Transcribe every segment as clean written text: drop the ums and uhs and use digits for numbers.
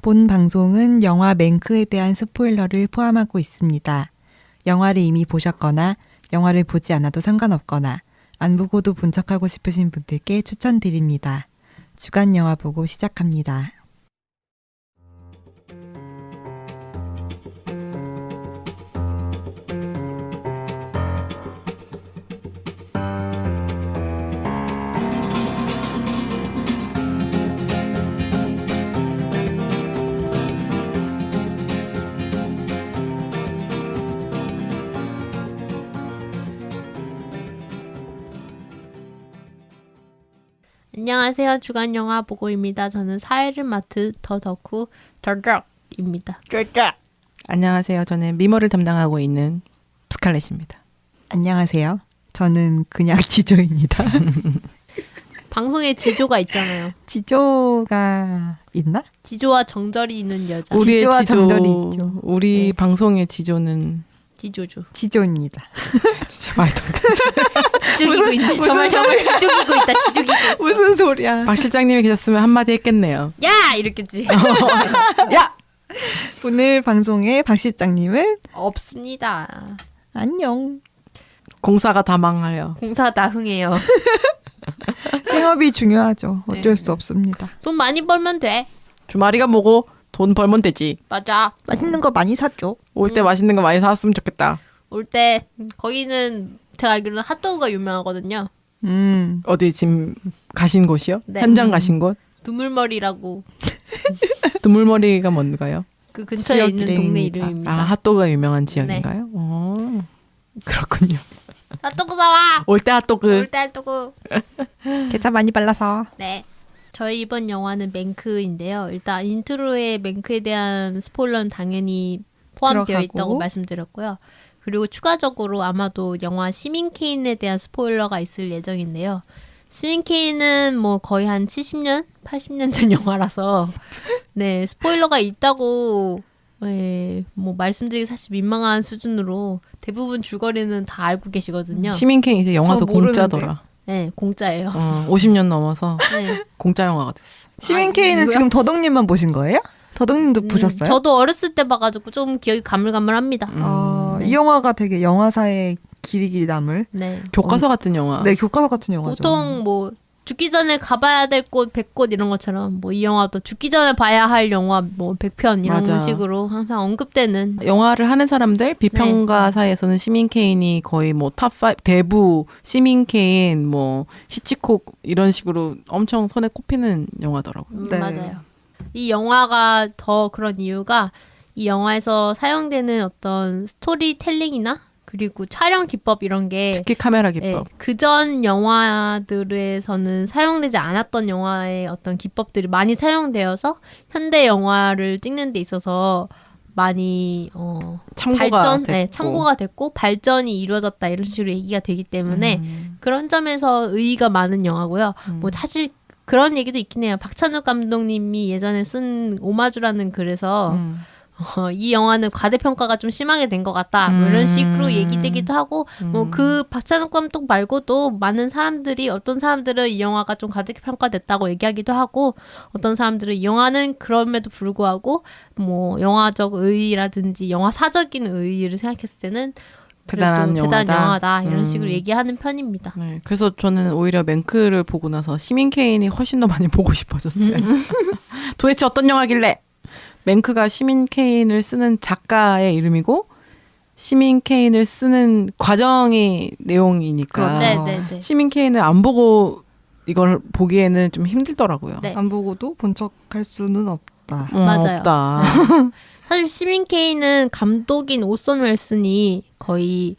본 방송은 영화 맨크에 대한 스포일러를 포함하고 있습니다. 영화를 이미 보셨거나 영화를 보지 않아도 상관없거나 안 보고도 본 척하고 싶으신 분들께 추천드립니다. 주간 영화 보고 시작합니다. 안녕하세요. 주간 영화 보고입니다. 저는 사회를 맡은 더 덕후 더덕입니다. 안녕하세요. 저는 미모를 담당하고 있는 스칼렛입니다. 안녕하세요. 저는 그냥 지조입니다. 방송에 지조가 있잖아요. 지조가 있나? 지조와 정절이 있는 여자. 우리의 지조와 지조, 정절이 있죠. 우리 네. 방송의 지조는 지조죠. 지조입니다. 진짜 말도 안 돼. 지족이고 있네. 정말 지족이고 있다. 지족이고 있어. 무슨 소리야? 박 실장님이 계셨으면 한마디 했겠네요. 야! 이랬겠지. 야! 오늘 방송의 박 실장님은 없습니다. 안녕. 공사가 다 망하여. 공사 다 흥해요. 생업이 중요하죠. 어쩔 네. 수 없습니다. 돈 많이 벌면 돼. 주말이가 뭐고 돈 벌면 되지. 맞아. 맛있는 거 많이 샀죠. 올 때 맛있는 거 많이 사왔으면 좋겠다. 올 때 거기는 제가 알기로는 핫도그가 유명하거든요. 어디 지금 가신 곳이요? 네. 현장 가신 곳? 두물머리라고 두물머리가 뭔가요? 그 근처에 지역 있는 동네 이름입니다. 이름입니다. 아, 핫도그가 유명한 지역인가요? 그렇군요. 핫도그 사와! 올 때 핫도그. 올 때 핫도그. 계좌 많이 발라서. 네. 저희 이번 영화는 맨크인데요. 일단 인트로에 맨크에 대한 스포일러는 당연히 포함되어 들어가고. 있다고 말씀드렸고요. 그리고 추가적으로 아마도 영화 시민 케인에 대한 스포일러가 있을 예정인데요. 시민 케인은 뭐 거의 한 70년, 80년 전 영화라서 네 스포일러가 있다고 뭐 말씀드리기 사실 민망한 수준으로 대부분 줄거리는 다 알고 계시거든요. 시민케인 이제 영화도 저 모르는데. 공짜더라. 네 공짜예요. 50년 넘어서 네. 공짜 영화가 됐어. 시민 K는 이거야? 지금 더덕님만 보신 거예요? 더덕님도 보셨어요? 저도 어렸을 때 봐가지고 좀 기억이 가물가물합니다. 네. 이 영화가 되게 영화사에 길이 남을 네. 교과서 같은 영화. 네 교과서 같은 영화죠. 보통 뭐 죽기 전에 가봐야 될 곳 100곳 이런 것처럼 뭐 이 영화도 죽기 전에 봐야 할 영화 뭐 100편 이런 맞아. 식으로 항상 언급되는 영화를 하는 사람들 비평가 사이에서는 시민 케인이 거의 뭐 탑5 대부 시민 케인 뭐 히치콕 이런 식으로 엄청 손에 꼽히는 영화더라고요. 네. 맞아요. 이 영화가 더 그런 이유가 이 영화에서 사용되는 어떤 스토리텔링이나 그리고 촬영 기법 이런 게 특히 카메라 기법. 그전 영화들에서는 사용되지 않았던 영화의 어떤 기법들이 많이 사용되어서 현대 영화를 찍는 데 있어서 많이 참고가 됐고. 참고가 됐고 발전이 이루어졌다 이런 식으로 얘기가 되기 때문에 그런 점에서 의의가 많은 영화고요. 뭐 사실 그런 얘기도 있긴 해요. 박찬욱 감독님이 예전에 쓴 오마주라는 글에서 이 영화는 과대평가가 좀 심하게 된 것 같다. 뭐 이런 식으로 얘기되기도 하고, 뭐 그 박찬욱 감독 말고도 많은 사람들이, 어떤 사람들은 이 영화가 좀 과대평가됐다고 얘기하기도 하고, 어떤 사람들은 이 영화는 그럼에도 불구하고, 뭐 영화적 의의라든지 영화사적인 의의를 생각했을 때는 대단한 대단한 영화다. 영화다. 이런 식으로 얘기하는 편입니다. 네, 그래서 저는 오히려 맨크를 보고 나서 시민 케인이 훨씬 더 많이 보고 싶어졌어요. 도대체 어떤 영화길래? 맨크가 시민 케인을 쓰는 작가의 이름이고 시민 케인을 쓰는 과정이 내용이니까 그렇죠. 네. 시민 케인을 안 보고 이걸 보기에는 좀 힘들더라고요. 네. 안 보고도 본 척할 수는 없다. 맞아요. 없다. 사실 시민 케인은 감독인 오선 웰슨이 거의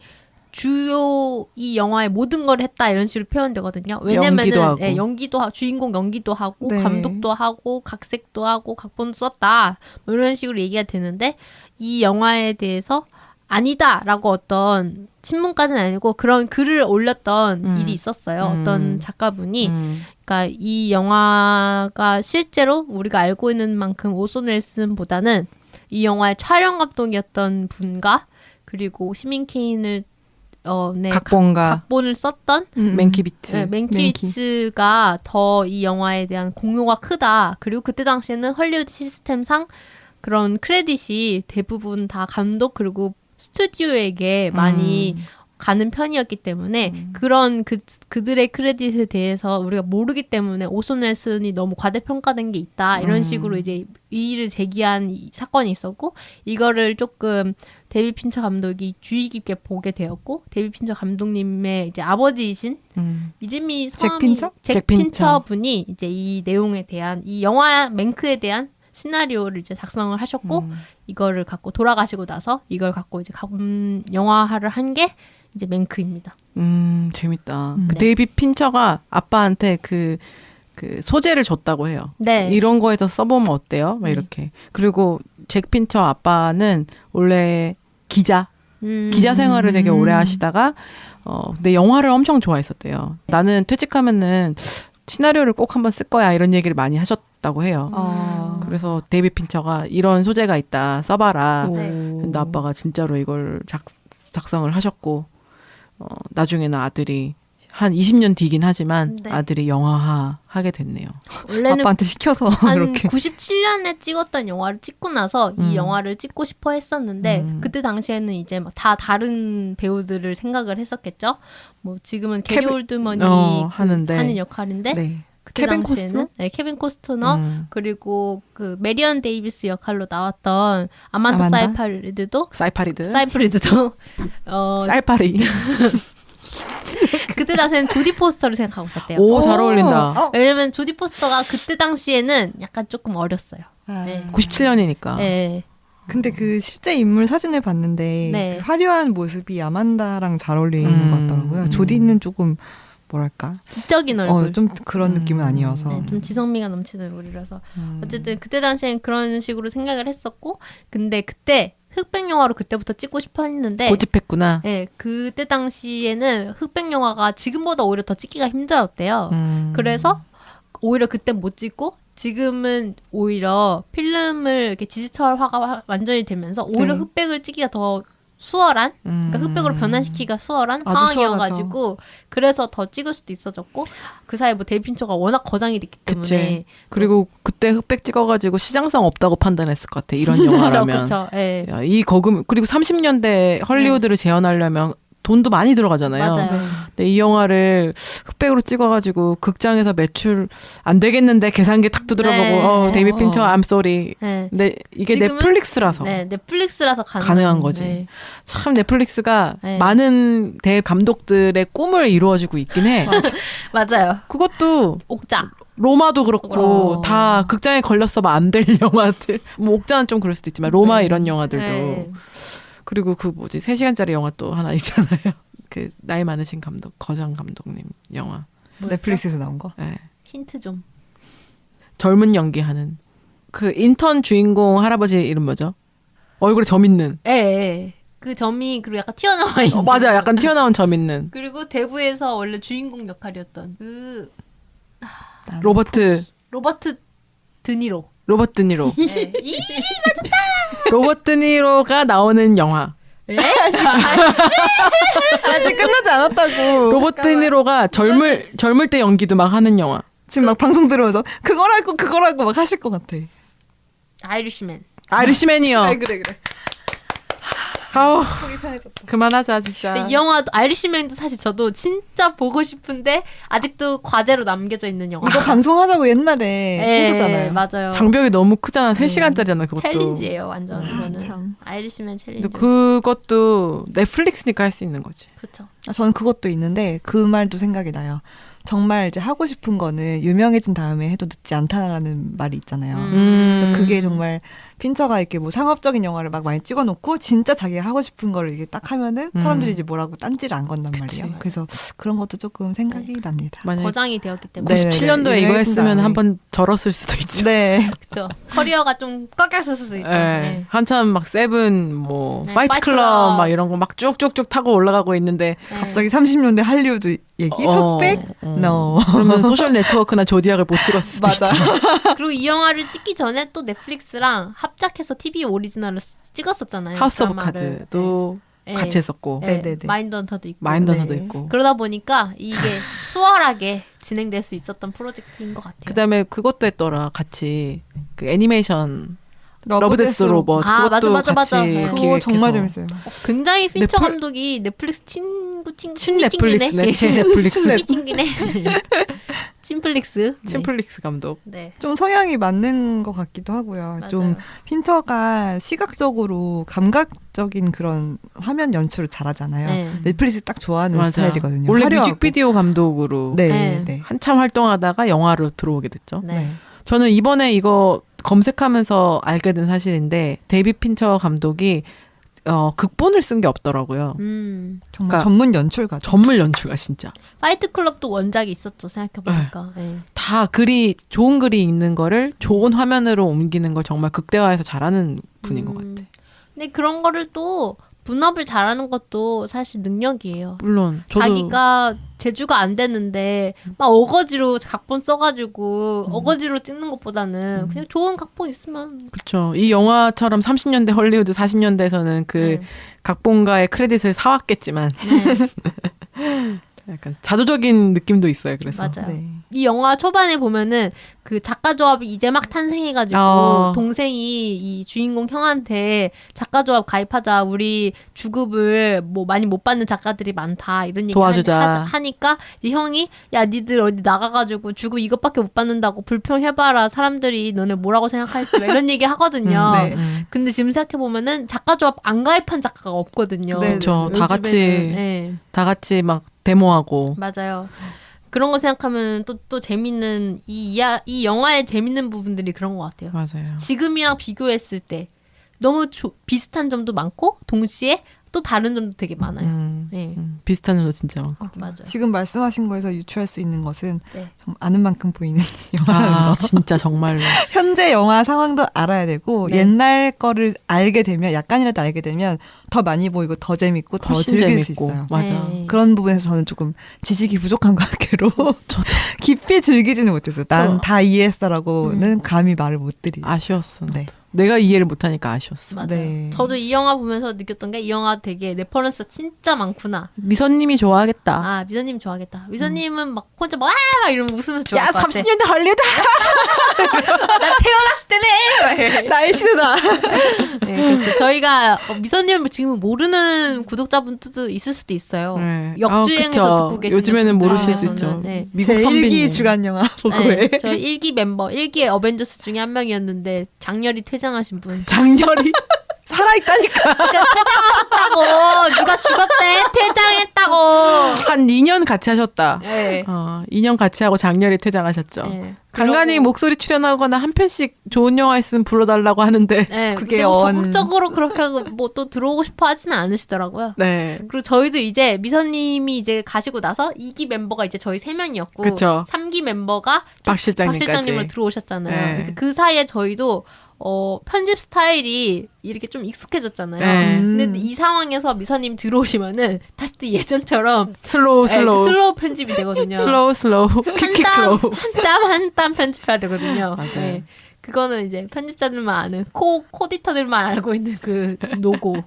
주요 이 영화의 모든 걸 했다 이런 식으로 표현되거든요. 왜냐면은 연기도 하고. 연기도 주인공 연기도 하고 네. 감독도 하고 각색도 하고 각본도 썼다 뭐 이런 식으로 얘기가 되는데 이 영화에 대해서 아니다라고 어떤 친문까지는 아니고 그런 글을 올렸던 일이 있었어요. 어떤 작가분이 그러니까 이 영화가 실제로 우리가 알고 있는 만큼 오손 웰슨보다는 이 영화의 촬영 감독이었던 분과 그리고 시민 케인을 각본가 각본을 썼던 맨키비츠. 네, 맨키비츠가 더 이 영화에 대한 공로가 크다. 그리고 그때 당시에는 헐리우드 시스템상 그런 크레딧이 대부분 다 감독 그리고 스튜디오에게 많이 가는 편이었기 때문에 그런 그들의 크레딧에 대해서 우리가 모르기 때문에 오손 웰슨이 너무 과대평가된 게 있다. 이런 식으로 이제 이의를 제기한 사건이 있었고 이거를 조금 데이비드 핀처 감독이 주의 깊게 보게 되었고 데이비드 핀처 감독님의 이제 아버지이신 이름이 잭 핀처? 잭 핀처 분이 이제 이 내용에 대한 이 영화 맨크에 대한 시나리오를 이제 작성을 하셨고 이거를 갖고 돌아가시고 나서 이걸 갖고 이제 영화화를 한 게 이제 맨크입니다. 재밌다. 그 데이비드 핀처가 아빠한테 그 소재를 줬다고 해요. 네. 이런 거에서 써보면 어때요? 막 이렇게. 그리고 잭 핀처 아빠는 원래 기자 생활을 되게 오래 하시다가 근데 영화를 엄청 좋아했었대요. 나는 퇴직하면은 시나리오를 꼭 한번 쓸 거야 이런 얘기를 많이 하셨다고 해요. 그래서 데이비드 핀처가 이런 소재가 있다 써봐라. 근데 아빠가 진짜로 이걸 작성을 하셨고 나중에는 아들이 한 20년 뒤긴 하지만 네. 아들이 영화화 하게 됐네요. 원래는 아빠한테 시켜서 한 그렇게 97년에 찍었던 영화를 찍고 나서 이 영화를 찍고 싶어 했었는데 그때 당시에는 이제 막 다 다른 배우들을 생각을 했었겠죠. 뭐 지금은 게리 올드먼이 하는데. 하는 역할인데 네. 그때 케빈 당시에는 코스너? 네, 케빈 코스트너 그리고 그 메리언 데이비스 역할로 나왔던 아만다 아만다? 사이프리드도 쌀파리. 그때 당시에는 조디 포스터를 생각하고 있었대요. 오, 잘 어울린다. 왜냐면 조디 포스터가 그때 당시에는 약간 조금 어렸어요. 네. 97년이니까. 네. 근데 그 실제 인물 사진을 봤는데 네. 그 화려한 모습이 아만다랑 잘 어울리는 것 같더라고요. 조디는 조금 뭐랄까 지적인 얼굴. 좀 그런 느낌은 아니어서 네, 좀 지성미가 넘치는 얼굴이라서 어쨌든 그때 당시엔 그런 식으로 생각을 했었고 근데 그때 흑백 영화로 그때부터 찍고 싶어 했는데 고집했구나. 네, 그때 당시에는 흑백 영화가 지금보다 오히려 더 찍기가 힘들었대요. 그래서 오히려 그때 못 찍고 지금은 오히려 필름을 이렇게 디지털화가 완전히 되면서 오히려 네. 흑백을 찍기가 더 수월한 그러니까 흑백으로 변환시키기가 수월한 아주 상황이어가지고 그래서 더 찍을 수도 있어졌고 그 사이에 뭐 데이비드 핀처가 워낙 거장이 됐기 때문에 그치. 그리고 그때 흑백 찍어가지고 시장성 없다고 판단했을 것 같아. 이런 영화라면. 그렇죠. 예. 야, 이 거금 그리고 30년대 헐리우드를 재현하려면 돈도 많이 들어가잖아요. 맞아요. 근데 이 영화를 흑백으로 찍어가지고 극장에서 매출 안 되겠는데 계산기 탁 두드려보고 네. 데이비드 핀처 I'm sorry. 네. 근데 이게 지금은? 넷플릭스라서 네, 넷플릭스라서 가능한 거지. 네. 참 넷플릭스가 네. 많은 대감독들의 꿈을 이루어주고 있긴 해. 맞아요. 그것도 옥자. 로마도 그렇고 어. 다 극장에 걸렸어 안 될 영화들. 뭐 옥자는 좀 그럴 수도 있지만 로마 이런 영화들도. 네. 그리고 그 뭐지 3시간짜리 영화 또 하나 있잖아요. 그 나이 많으신 감독 거장 감독님 영화. 넷플릭스에서 나온 거. 네. 힌트 좀. 젊은 연기하는 그 인턴 주인공 할아버지 이름 뭐죠? 얼굴에 점 있는. 예, 예. 그 점이 그리고 약간 튀어나와 있는. 맞아, 약간 튀어나온 점 있는. 그리고 대부에서 원래 주인공 역할이었던 그 로버트 드니로. 로버트 드니로. 네. 이 로버트 드니로가 나오는 영화. 예? 아직 끝나지 않았다고. 로버트 드니로가 젊을 때 연기도 막 하는 영화. 지금 막 방송 들으면서 그거라고 막 하실 것 같아. 아이리시맨. 아이리시맨이요. 그래. 아우 속이 편해졌다. 그만하자 진짜. 근데 이 영화 아이리시맨도 사실 저도 진짜 보고 싶은데 아직도 과제로 남겨져 있는 영화. 이거 방송하자고 옛날에 예, 했었잖아요. 맞아요. 장벽이 너무 크잖아. 3시간짜리잖아 그것도. 챌린지예요, 완전 이거는. 참. 아이리시맨 챌린지. 근데 그것도 넷플릭스니까 할 수 있는 거지. 그렇죠. 저는 그것도 있는데 그 말도 생각이 나요. 정말 이제 하고 싶은 거는 유명해진 다음에 해도 늦지 않다라는 말이 있잖아요. 그게 정말 핀처가 이렇게 뭐 상업적인 영화를 막 많이 찍어놓고 진짜 자기가 하고 싶은 거를 이게 딱 하면은 사람들이 이제 뭐라고 딴지를 안 건단 그치. 말이에요. 그래서 그런 것도 조금 생각이 납니다. 만약에 거장이 되었기 때문에. 네. 97년도에 이거 유명해진 했으면 다음에. 한번 절었을 수도 있죠. 네. 그렇죠. 커리어가 좀 꺾였을 수도 있죠. 네. 네. 한참 막 세븐 뭐 네, 파이트 파이트 클럽 클럽. 막 이런 거 막 쭉쭉쭉 타고 올라가고 있는데 갑자기 30년대 할리우드 얘기? 흑백? No. 그러면 소셜 네트워크나 조디악을 못 찍었을 수도 맞아. 있죠. 그리고 이 영화를 찍기 전에 또 넷플릭스랑 합작해서 TV 오리지널을 찍었었잖아요. 하우스 오브 드라마를. 카드도 네. 같이 했었고 네. 네네네. 마인드헌터도 있고. 마인드헌터도 네. 있고 그러다 보니까 이게 수월하게 진행될 수 있었던 프로젝트인 것 같아요. 그다음에 그것도 했더라 같이 그 애니메이션 러브데스 로봇 아, 그것도 맞아. 같이 네. 그거 기획해서 정말 재밌어요. 굉장히 핀처 넷플- 감독이 넷플릭스 친 넷플릭스네 친 친 넷플릭스 친기네. 친플릭스. 네. 친플릭스 감독 네. 좀 성향이 맞는 것 같기도 하고요. 맞아요. 좀 핀처가 시각적으로 감각적인 그런 화면 연출을 잘하잖아요. 네. 넷플릭스 딱 좋아하는 맞아. 스타일이거든요. 원래 화려하고. 뮤직비디오 감독으로 네, 네. 네. 한참 활동하다가 영화로 들어오게 됐죠. 네. 네. 저는 이번에 이거 검색하면서 알게 된 사실인데 데이비 핀처 감독이 극본을 쓴 게 없더라고요. 정말 그러니까 전문 연출가죠. 전문 연출가 진짜 파이트 클럽도 원작이 있었죠. 생각해보니까. 네. 다 글이 좋은 글이 있는 거를 좋은 화면으로 옮기는 걸 정말 극대화해서 잘하는 분인 것 같아. 근데 그런 거를 또 분업을 잘하는 것도 사실 능력이에요. 물론 저도 자기가 제주가 안 되는데 막 어거지로 각본 써가지고 어거지로 찍는 것보다는 그냥 좋은 각본 있으면 그렇죠. 이 영화처럼 30년대 헐리우드 40년대에서는 그 네. 각본가의 크레딧을 사왔겠지만 네, 약간 자조적인 느낌도 있어요. 그래서 맞아요. 네. 이 영화 초반에 보면은 그 작가 조합이 이제 막 탄생해가지고 동생이 이 주인공 형한테 작가 조합 가입하자 우리 주급을 뭐 많이 못 받는 작가들이 많다 이런 얘기 도와주자. 하니까 이 형이 야 니들 어디 나가가지고 주급 이것밖에 못 받는다고 불평해봐라 사람들이 너네 뭐라고 생각할지 막 이런 얘기 하거든요. 네. 근데 지금 생각해보면은 작가 조합 안 가입한 작가가 없거든요. 네, 그렇죠. 다 같이 요즘에는. 네. 다 같이 막 데모하고 맞아요. 그런 거 생각하면 또 재밌는 이 영화의 재밌는 부분들이 그런 것 같아요. 맞아요. 지금이랑 비교했을 때 너무 비슷한 점도 많고 동시에 또 다른 점도 되게 많아요. 네. 비슷한 점도 진짜 많고. 맞아요. 지금 말씀하신 거에서 유추할 수 있는 것은 네. 좀 아는 만큼 보이는 영화라는 아 거. 진짜 정말로 현재 영화 상황도 알아야 되고 네. 옛날 거를 알게 되면 약간이라도 알게 되면 더 많이 보이고 더 재밌고 더 훨씬 즐길 수 재밌고. 있어요. 맞아. 네. 그런 부분에서 저는 조금 지식이 부족한 관계로 저도 깊이 즐기지는 못했어요. 난 다 이해했어라고는 감히 말을 못 드리죠. 아쉬웠어. 네. 내가 이해를 못하니까 아쉬웠어. 맞아요. 네. 저도 이 영화 보면서 느꼈던 게 이 영화 되게 레퍼런스가 진짜 많구나. 미선님이 좋아하겠다. 아 미선님 좋아하겠다. 미선님은 막 혼자 막 이러면 웃으면서 좋아할 야 것 같아. 30년대 헐리우드. 나 태어났을 때네. 나의 시대다. 네, 그렇죠. 저희가 미선님을 지금 모르는 구독자분들도 있을 수도 있어요. 네. 역주행해서 그쵸. 듣고 계시는 요즘에는 모르실 수 분들께서는, 있죠. 네. 미국 제 선배님. 1기 주간 영화 보고에 네, 저희 1기 멤버, 1기의 어벤져스 중에 한 명이었는데 장렬히 퇴장하신 분. 장렬히 살아있다니까. 퇴장하셨다고! 누가 죽었대! 퇴장했다고! 한 2년 같이 하셨다. 네. 2년 같이 하고 장렬히 퇴장하셨죠. 네. 간간히 그러고- 목소리 출연하거나 한 편씩 좋은 영화 있으면 불러달라고 하는데. 네, 그게 그게 적극적으로 그렇게 하고 뭐 또 들어오고 싶어 하지는 않으시더라고요. 네. 그리고 저희도 이제 미선님이 이제 가시고 나서 2기 멤버가 이제 저희 3명이었고 그쵸. 3기 멤버가 박 실장님까지. 박 실장님으로 들어오셨잖아요. 네. 근데 그 사이에 저희도 편집 스타일이 이렇게 좀 익숙해졌잖아요. 네. 근데 이 상황에서 미선님 들어오시면은 다시 또 예전처럼 슬로우 슬로우. 슬로우 편집이 되거든요. 슬로우 퀵 슬로우. 한 땀 편집해야 되거든요. 맞아요. 네. 그거는 이제 편집자들만 아는 코디터들만 알고 있는 그 노고.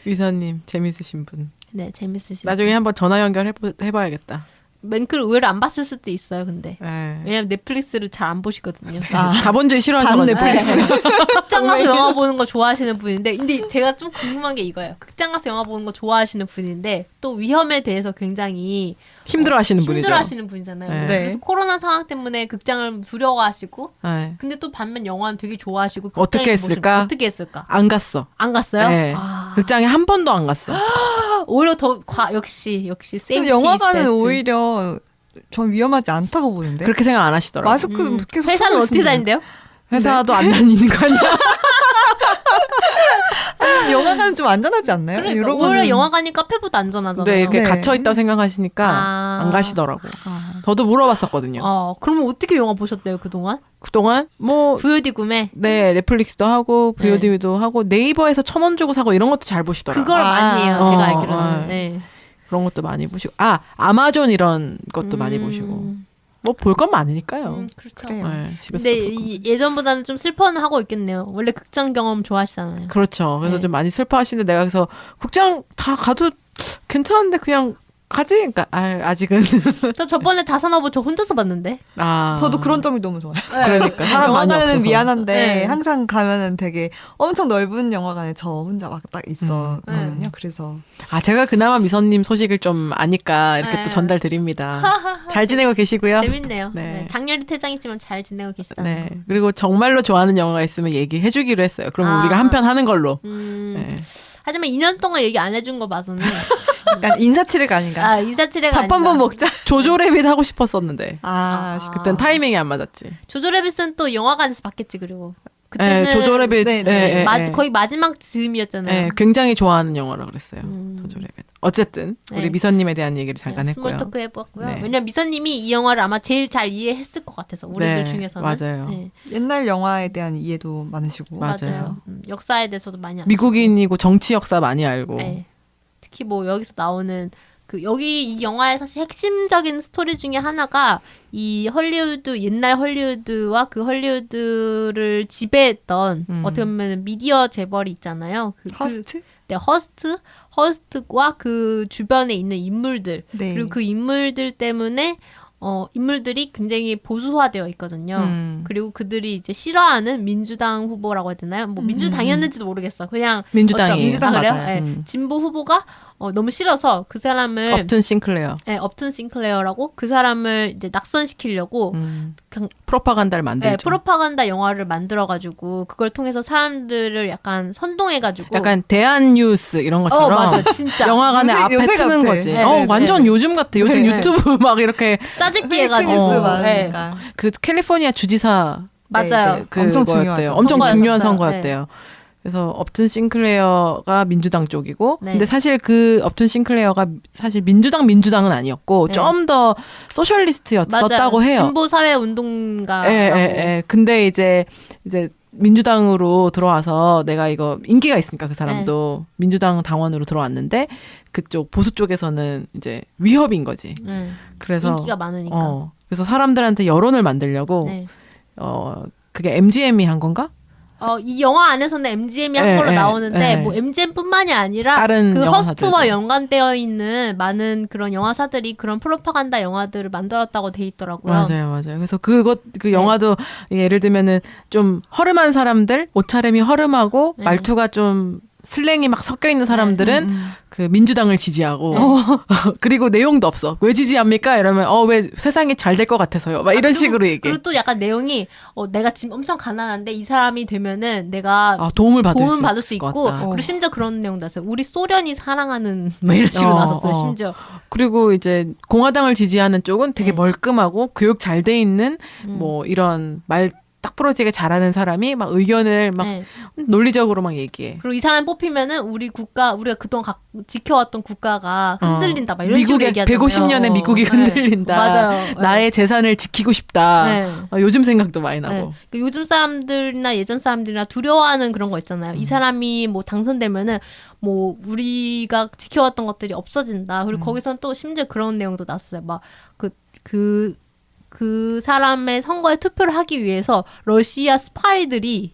위선님 재밌으신 분. 네, 재밌으시죠. 나중에 한번 전화 연결해봐야겠다. 맨크를 의외로 안 봤을 수도 있어요, 근데. 네. 왜냐면 넷플릭스를 잘 안 보시거든요. 자본주의 싫어하셔가지고. 반 넷플릭스. 극장 가서 영화 보는 거 좋아하시는 분인데, 근데 제가 좀 궁금한 게 이거예요. 극장 가서 영화 보는 거 좋아하시는 분인데, 또 위험에 대해서 굉장히 힘들어하시는 분이죠. 힘들어하시는 분이잖아요. 네. 그래서 코로나 상황 때문에 극장을 두려워하시고, 네. 근데 또 반면 영화는 되게 좋아하시고, 어떻게 극장에 했을까? 모시고 어떻게 했을까? 안 갔어. 안 갔어요? 네. 아, 극장에 한 번도 안 갔어. 오히려 더 역시 근데 영화관은 오히려 전 위험하지 않다고 보는데. 그렇게 생각 안 하시더라고요. 마스크 계속 회사는 쓰고 어떻게 있습니다. 다닌대요? 회사도 안 다니는 거 아니야? 영화관은 좀 안전하지 않나요? 그러니까 이런 오히려 거는- 영화관이 카페보다 안전하잖아요. 네, 이렇게 네. 갇혀있다고 생각하시니까 아. 안 가시더라고. 아, 저도 물어봤었거든요. 그러면 어떻게 영화 보셨대요 그동안? 그동안 뭐 VOD 구매? 네, 넷플릭스도 하고 네. VOD도 하고 네이버에서 1,000원 주고 사고 이런 것도 잘 보시더라고요. 그걸 많이 해요. 어, 제가 알기로는. 어. 네. 그런 것도 많이 보시고 아마존 이런 것도 많이 보시고 뭐 볼 건 많으니까요. 그렇죠. 그래요. 네, 집에서 근데 볼 건. 예전보다는 좀 슬퍼는 하고 있겠네요. 원래 극장 경험 좋아하시잖아요. 그렇죠. 그래서 네. 좀 많이 슬퍼하시는데 내가 그래서 국장 다 가도 괜찮은데 그냥 가지. 그러니까 아직은 저 저번에 다산어부 저 혼자서 봤는데. 저도 그런 점이 너무 좋아요. 그러니까 사람 많이 영화관에는 없어서. 미안한데 네. 항상 가면은 되게 엄청 넓은 영화관에 저 혼자 막 딱 있었거든요. 그래서 제가 그나마 미선님 소식을 좀 아니까 이렇게 네. 또 전달드립니다. 잘 지내고 계시고요. 재밌네요. 네. 네. 장렬히 퇴장했지만 잘 지내고 계시다는 네. 거. 그리고 정말로 좋아하는 영화가 있으면 얘기해주기로 했어요. 그러면 우리가 한 편 하는 걸로. 네. 하지만 2년 동안 얘기 안 해준 거 봐서는 약간 인사치레가 아닌가. 인사치레가 밥 한 번 먹자. 조조래빗 하고 싶었었는데 아쉽다. 그땐 타이밍이 안 맞았지. 조조래빗은 또 영화관에서 봤겠지. 그리고 그때는 네, 조조래빗 네, 네. 거의 마지막 즈음이었잖아요. 네, 굉장히 좋아하는 영화라 그랬어요. 음. 조조래빗. 어쨌든 우리 네. 미선님에 대한 얘기를 잠깐 했고요. 스몰 토크 해봤고요. 네. 왜냐면 미선님이 이 영화를 아마 제일 잘 이해했을 것 같아서 우리들 네, 중에서는. 맞아요. 네, 옛날 영화에 대한 이해도 많으시고. 맞아요. 역사에 대해서도 많이 알고. 미국인이고 정치 역사 많이 알고. 네. 특히 뭐 여기서 나오는 여기 이 영화의 사실 핵심적인 스토리 중에 하나가 이 헐리우드 옛날 헐리우드와 그 헐리우드를 지배했던 어떻게 보면 미디어 재벌이 있잖아요. 허스트? 네, 허스트와 그 주변에 있는 인물들 네. 그리고 그 인물들 때문에 인물들이 굉장히 보수화되어 있거든요. 그리고 그들이 이제 싫어하는 민주당 후보라고 해야 되나요? 뭐 민주당이었는지도 모르겠어. 그냥 민주당이에요. 민주당 그래요? 맞아요. 네, 진보 후보가 너무 싫어서 그 사람을 업튼 싱클레어. 네, 업튼 싱클레어라고 그 사람을 이제 낙선시키려고 프로파간다를 만들죠. 네, 프로파간다 영화를 만들어가지고 그걸 통해서 사람들을 약간 선동해가지고 약간 대한 뉴스 이런 것처럼 맞아, 진짜 영화관에 요새- 앞에 요새 트는 같아. 거지. 네, 네, 완전 네. 요즘 같아. 요즘 네. 유튜브 막 이렇게 짜집기 페이크 해가지고 뉴스 네. 많으니까. 그 캘리포니아 주지사 맞아요. 네, 그 엄청 거였대요. 중요하죠. 엄청 중요한 선거였었어요. 선거였대요. 그래서 업튼 싱클레어가 민주당 쪽이고, 네. 근데 사실 그 업튼 싱클레어가 사실 민주당은 아니었고 네. 좀 더 소셜리스트였었다고 해요. 진보 사회 운동가. 근데 이제 민주당으로 들어와서 내가 이거 인기가 있으니까 그 사람도 네. 민주당 당원으로 들어왔는데 그쪽 보수 쪽에서는 이제 위협인 거지. 그래서 인기가 많으니까. 그래서 사람들한테 여론을 만들려고 네. 그게 MGM이 한 건가? 이 영화 안에서는 MGM이 한 걸로 나오는데 뭐 MGM뿐만이 아니라 다른 그 영화사들도. 허스트와 연관되어 있는 많은 그런 영화사들이 그런 프로파간다 영화들을 만들었다고 돼 있더라고요. 맞아요. 그래서 그 영화도 예를 들면은 좀 허름한 사람들, 옷차림이 허름하고 네. 말투가 좀 슬랭이 막 섞여 있는 사람들은 그 민주당을 지지하고 그리고 내용도 없어. 왜 지지합니까? 이러면 왜 세상이 잘 될 것 같아서요. 막 이런 식으로 얘기해. 그리고 또 약간 내용이 내가 지금 엄청 가난한데 이 사람이 되면은 내가 도움을 받을 수 것 있고 같다. 그리고 심지어 그런 내용도 나왔어요. 우리 소련이 사랑하는 막 이런 식으로 나왔었어요. 심지어. 그리고 이제 공화당을 지지하는 쪽은 되게 네. 멀끔하고 교육 잘 돼 있는 뭐 이런 말 딱 부러지게 잘하는 사람이 막 의견을 막 네. 논리적으로 막 얘기해. 그리고 이 사람 뽑히면은 우리가 그동안 지켜왔던 국가가 흔들린다 막 이런 식으로 미국의 얘기하잖아요. 150년의 미국이 네. 흔들린다. 맞아요. 나의 재산을 지키고 싶다. 네. 요즘 생각도 많이 나고. 네. 그러니까 요즘 사람들이나 예전 사람들이나 두려워하는 그런 거 있잖아요. 이 사람이 뭐 당선되면은 뭐 우리가 지켜왔던 것들이 없어진다. 그리고 거기서는 또 심지어 그런 내용도 났어요. 막 그 사람의 선거에 투표를 하기 위해서 러시아 스파이들이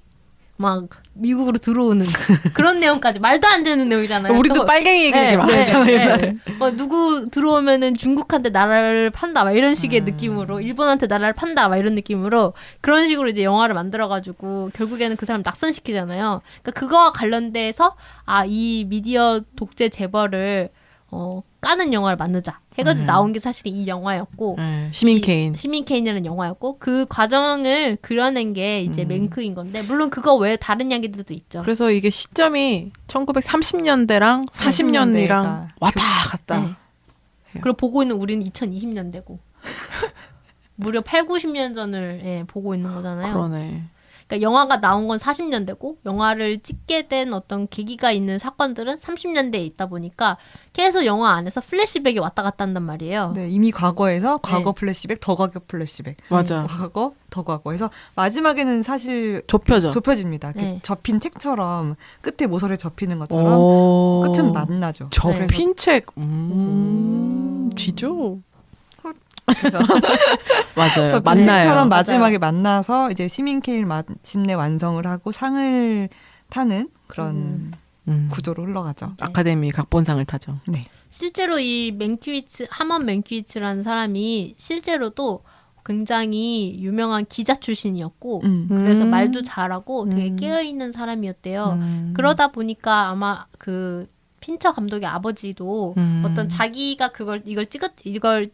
막 미국으로 들어오는 그런 내용까지 말도 안 되는 내용이잖아요. 우리도 또 빨갱이 얘기 많았잖아요. 옛날에. 누구 들어오면은 중국한테 나라를 판다 막 이런 식의 느낌으로 일본한테 나라를 판다 막 이런 느낌으로 그런 식으로 이제 영화를 만들어가지고 결국에는 그 사람 낙선시키잖아요. 그러니까 그거와 관련돼서 이 미디어 독재 재벌을 까는 영화를 만들자 해가지고 나온 게 사실 이 영화였고 시민 케인. 시민 케인이라는 영화였고 그 과정을 그려낸 게 이제 맹크인 건데 물론 그거 외에 다른 이야기들도 있죠. 그래서 이게 시점이 1930년대랑 40년이랑 왔다 갔다. 네. 그리고 보고 있는 우리는 2020년대고 무려 8, 90년 전을 보고 있는 거잖아요. 그러네. 그러니까 영화가 나온 건 40년대고 영화를 찍게 된 어떤 계기가 있는 사건들은 30년대에 있다 보니까 계속 영화 안에서 플래시백이 왔다 갔다 한단 말이에요. 네, 이미 과거에서 과거 네. 플래시백, 더 과거 플래시백. 맞아. 과거, 더 과거에서 마지막에는 사실 좁혀집니다. 네. 접힌 책처럼 끝에 모서리 접히는 것처럼 끝은 만나죠. 접힌 책. 음. 쥐죠. 맞아요. 저 만나요. 빈티처럼 맞아요. 마지막에 만나서 이제 시민 케인을 마침내 완성을 하고 상을 타는 그런 구조로 흘러가죠. 아카데미 각본상을 타죠. 네. 실제로 이 맨키위츠 하먼 맨키위츠라는 사람이 실제로도 굉장히 유명한 기자 출신이었고 그래서 말도 잘하고 되게 깨어있는 사람이었대요. 그러다 보니까 아마 그 핀처 감독의 아버지도 어떤 자기가 이걸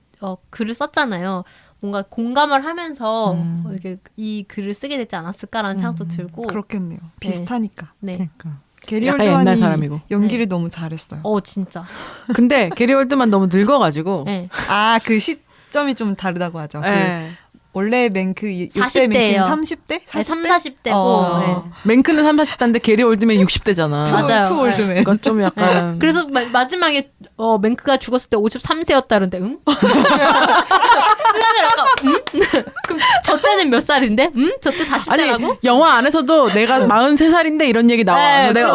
글을 썼잖아요. 뭔가 공감을 하면서 이렇게 이 글을 쓰게 되지 않았을까라는 생각도 들고. 그렇겠네요. 비슷하니까. 네. 그러니까. 게리 약간 옛날 올드만이 사람이고. 연기를 너무 잘했어요. 진짜. 근데 게리 올드만 너무 늙어가지고. 네. 아, 그 시점이 좀 다르다고 하죠. 네. 그 원래 맨크 6대 40대 예요. 맨크는 30대? 3, 40대고. 어. 맨크는 3, 40대인데 게리 올드맨 60대잖아. 맞아요. 투 올드맨. 그러니까 좀 약간. 네. 그래서 마지막에 맨크가 죽었을 때 53세였다는데 응? 순간을 약간 그럼 저 때는 몇 살인데? 저 때 40대라고? 아니 영화 안에서도 내가 43살인데 이런 얘기 나와. 내가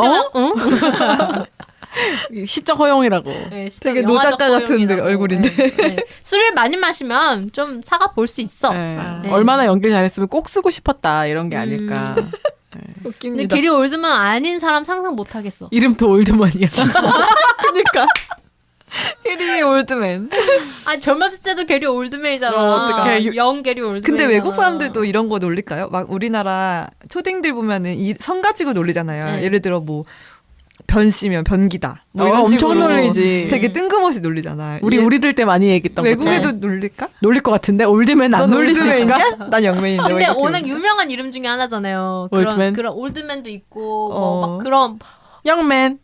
시적 허용이라고. 네, 진짜 되게 영화적 노작가 같은 허용이라고. 얼굴인데. 네. 술을 많이 마시면 좀 사과 볼 수 있어. 네. 네. 얼마나 연기를 잘했으면 꼭 쓰고 싶었다 이런 게 아닐까. 근데 웃깁니다. 게리 올드만 아닌 사람 상상 못 하겠어. 이름도 올드만이야. 그러니까. 게리 올드맨. 젊었을 때도 게리 올드맨이잖아. 어떡해. 영 게리 올드맨. 근데 외국 사람들도 이런 거 놀릴까요? 막 우리나라 초딩들 보면은 성 가지고 놀리잖아요. 네. 예를 들어 뭐 변씨면 변기다. 뭐 이런 엄청 식으로 놀리지. 되게 뜬금없이 놀리잖아. 우리들 때 많이 얘기했던 거. 외국에도 놀릴까? 놀릴 것 같은데 올드맨 안 넌 놀릴 수 있을까? 올드맨이냐? 난 영맨인데. 근데 이렇게 워낙 놀려. 유명한 이름 중에 하나잖아요. 올드맨? 그런 올드맨도 있고 어. 뭐 막 그런. 영맨.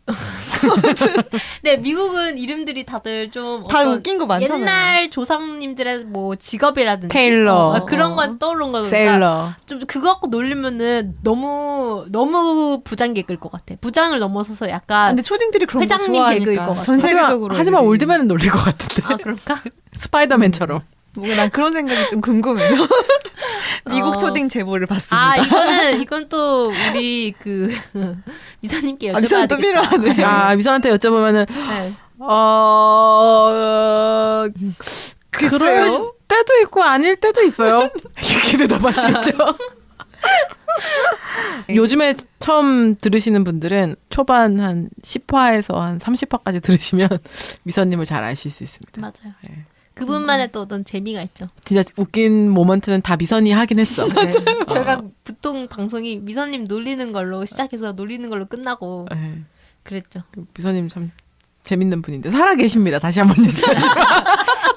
근데 미국은 이름들이 다들 좀 다 어떤 웃긴 거 많잖아요. 옛날 조상님들의 뭐 직업이라든지 테일러. 그런 거 떠오른 거니까 세일러. 좀 그거 갖고 놀리면은 너무 부장 개그일 것 같아. 부장을 넘어서서 약간 근데 초딩들이 그런 거 회장님 개그일 것 좋아하니까 같아. 전 세계적으로. 하지만 애들이. 올드맨은 놀릴 것 같은데. 그런가? 스파이더맨처럼. 뭔가 난 그런 생각이 좀 궁금해요. 미국 어. 초딩 제보를 봤습니다. 이건 또 우리 그 미사님께 여쭤봐야 미선 또 되겠다. 필요하네. 미선한테 여쭤보면은 네. 글쎄요. 그럴 때도 있고 아닐 때도 있어요. 이렇게 대답하시겠죠. 요즘에 처음 들으시는 분들은 초반 한 10화에서 한 30화까지 들으시면 미선님을 잘 아실 수 있습니다. 맞아요. 네. 그분만의 또 어떤 재미가 있죠. 진짜 웃긴 모먼트는 다 미선이 하긴 했어. 맞아요. 저희가 보통 방송이 미선님 놀리는 걸로 시작해서 놀리는 걸로 끝나고 네. 그랬죠. 미선님 참 재밌는 분인데 살아 계십니다. 다시 한번 얘기하죠.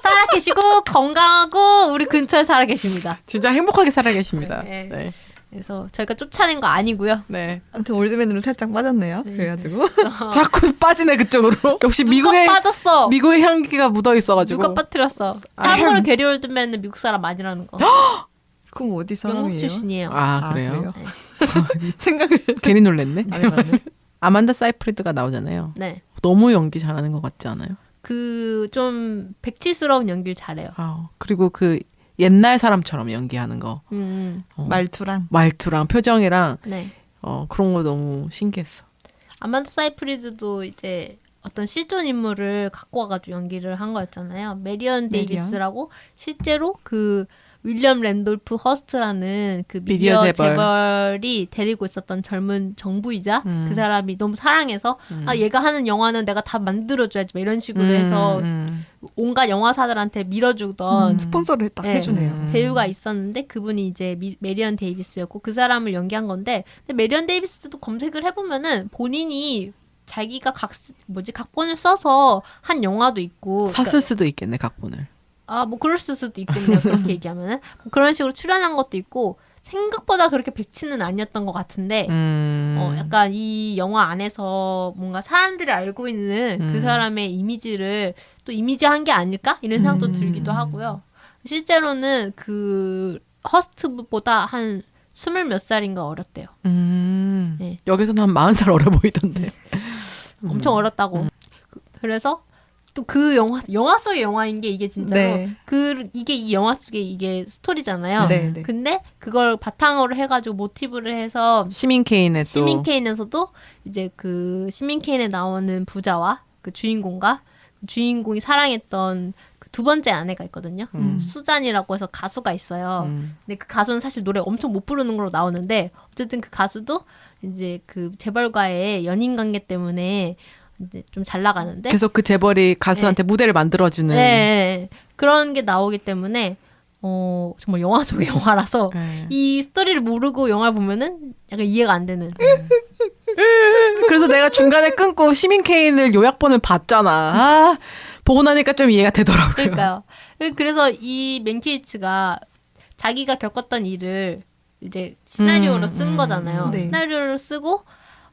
살아 계시고 건강하고 우리 근처에 살아 계십니다. 진짜 행복하게 살아 계십니다. 네. 네. 그래서 저희가 쫓아낸 거 아니고요. 네. 아무튼 올드맨으로 살짝 빠졌네요. 네. 그래가지고 자꾸 빠지네 그쪽으로. 역시 누가 미국의 빠졌어? 미국의 향기가 묻어 있어가지고. 누가 빠뜨렸어? 참고로 게리 올드맨은 미국 사람 아니라는 거. 그럼 어디 사람이에요? 영국 출신이에요. 아 그래요? 네. 생각을 괜히 놀랬네. 안 해봤네. 아만다 사이프리드가 나오잖아요. 네. 너무 연기 잘하는 것 같지 않아요? 그 좀 백치스러운 연기를 잘해요. 그리고 그 옛날 사람처럼 연기하는 거. 말투랑 말투랑 표정이랑 네. 그런 거 너무 신기했어. 아만다 사이프리드도 이제 어떤 실존 인물을 갖고 와가지고 연기를 한 거였잖아요. 메리언 데이비스라고 실제로 그 윌리엄 랜돌프 허스트라는 그 미디어 미디어 재벌. 재벌이 데리고 있었던 젊은 정부이자 그 사람이 너무 사랑해서 얘가 하는 영화는 내가 다 만들어줘야지 막 이런 식으로 해서 온갖 영화사들한테 밀어주던 스폰서를 딱 네. 해주네요. 배우가 있었는데 그분이 이제 메리언 데이비스였고 그 사람을 연기한 건데 근데 메리언 데이비스도 검색을 해보면은 본인이 자기가 각본을 써서 한 영화도 있고 샀을 수도 있겠네 각본을. 뭐 그럴 수도 있겠네요. 그렇게 얘기하면은 뭐 그런 식으로 출연한 것도 있고 생각보다 그렇게 백치는 아니었던 것 같은데 약간 이 영화 안에서 뭔가 사람들이 알고 있는 그 사람의 이미지를 또 이미지한 게 아닐까 이런 생각도 들기도 하고요. 실제로는 그 허스트보다 한 20몇 살인가 어렸대요. 네. 여기서는 한 40살 어려 보이던데. 엄청 어렸다고. 그래서 또 그 영화 속의 영화인 게 이게 진짜로 네. 이게 이 영화 속의 이게 스토리잖아요. 네, 네. 근데 그걸 바탕으로 해가지고 모티브를 해서 시민 케인의 또 시민 케인에서도 이제 그 시민 케인에 나오는 부자와 그 주인공과 그 주인공이 사랑했던 그 두 번째 아내가 있거든요. 수잔이라고 해서 가수가 있어요. 근데 그 가수는 사실 노래 엄청 못 부르는 걸로 나오는데 어쨌든 그 가수도 이제 그 재벌과의 연인 관계 때문에 이제 좀 잘 나가는데 계속 그 재벌이 가수한테 무대를 만들어주는. 네, 그런 게 나오기 때문에 정말 영화 속의 영화라서 네. 이 스토리를 모르고 영화를 보면은 약간 이해가 안 되는. 그래서 내가 중간에 끊고 시민 케인을 요약본을 봤잖아. 아, 보고 나니까 좀 이해가 되더라고요. 그러니까요. 그래서 이 맨키이츠가 자기가 겪었던 일을 이제 시나리오로 쓴 거잖아요. 네. 시나리오를 쓰고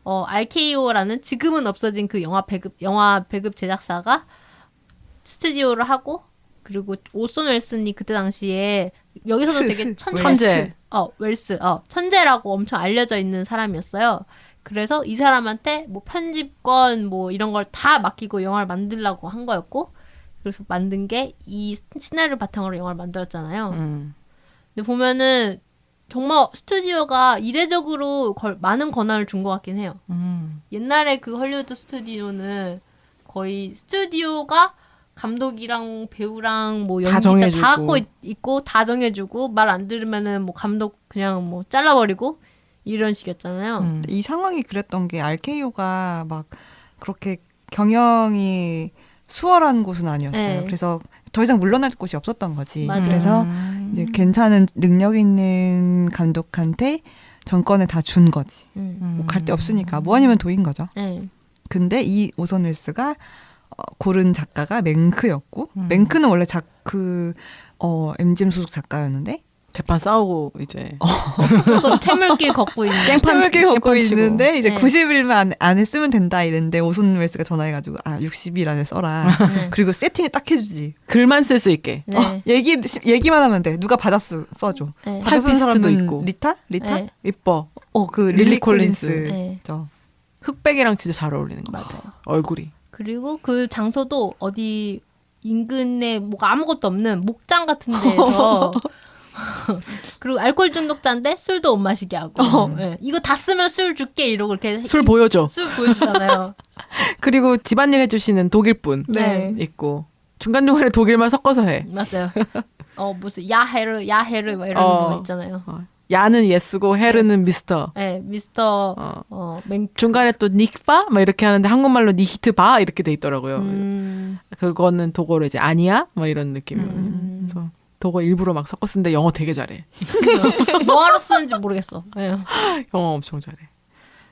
RKO라는 지금은 없어진 그 영화 배급 제작사가 스튜디오를 하고 그리고 오손 웰슨이 그때 당시에 여기서도 되게 천재. 웰스 천재라고 엄청 알려져 있는 사람이었어요. 그래서 이 사람한테 뭐 편집권 뭐 이런 걸 다 맡기고 영화를 만들려고 한 거였고 그래서 만든 게 이 시나리오 바탕으로 영화를 만들었잖아요. 근데 보면은 정말 스튜디오가 이례적으로 많은 권한을 준 것 같긴 해요. 옛날에 그 헐리우드 스튜디오는 거의 스튜디오가 감독이랑 배우랑 뭐 다 연기자 정해주고. 다 갖고 있고 다 정해주고 말 안 들으면은 뭐 감독 그냥 뭐 잘라버리고 이런 식이었잖아요. 이 상황이 그랬던 게 RKO가 막 그렇게 경영이 수월한 곳은 아니었어요. 네. 그래서 더 이상 물러날 곳이 없었던 거지. 맞아요. 그래서 이제 괜찮은 능력 있는 감독한테 정권을 다 준 거지. 뭐 갈 데 없으니까 뭐 아니면 도인 거죠. 네. 근데 이 오선 웰스가 고른 작가가 맹크였고 맹크는 원래 MGM 소속 작가였는데 재판 싸우고 이제 그 퇴물길 걷고 있는. 깽판을 걷고 치고. 있는데 이제 네. 90일만 안에 쓰면 된다 이랬는데 오손 웰스가 전화해가지고 60일 안에 써라. 네. 그리고 세팅을 딱 해주지. 글만 쓸 수 있게. 네. 얘기만 하면 돼. 누가 받았어 써줘. 네. 받아서 쓴 타이피스트도 사람은 있고. 리타? 네. 이뻐. 그 릴리 릴리 콜린스. 콜린스. 네. 죠. 흑백이랑 진짜 잘 어울리는 거 같아. 얼굴이. 그리고 그 장소도 어디 인근에 뭐가 아무것도 없는 목장 같은 데에서 그리고 알코올 중독자인데 술도 못 마시게 하고 네. 이거 다 쓰면 술 줄게 이러고 이렇게 술 보여줘. 술 보여주잖아요. 그리고 집안일 해주시는 독일분 네. 있고 중간중간에 독일말 섞어서 해. 맞아요. 무슨 야헤르 뭐 이런 거 있잖아요. 야는 예스고 헤르는 미스터. 네, 미스터 중간에 또 닉바 막 이렇게 하는데 한국말로 니히트바 이렇게 돼 있더라고요. 그거는 독어로 이제 아니야 뭐 이런 느낌이거든요. 그래서 독어 일부러 막 섞어 쓰는데 영어 되게 잘해. 뭐하러 쓰는지 모르겠어. 네. 영어 엄청 잘해.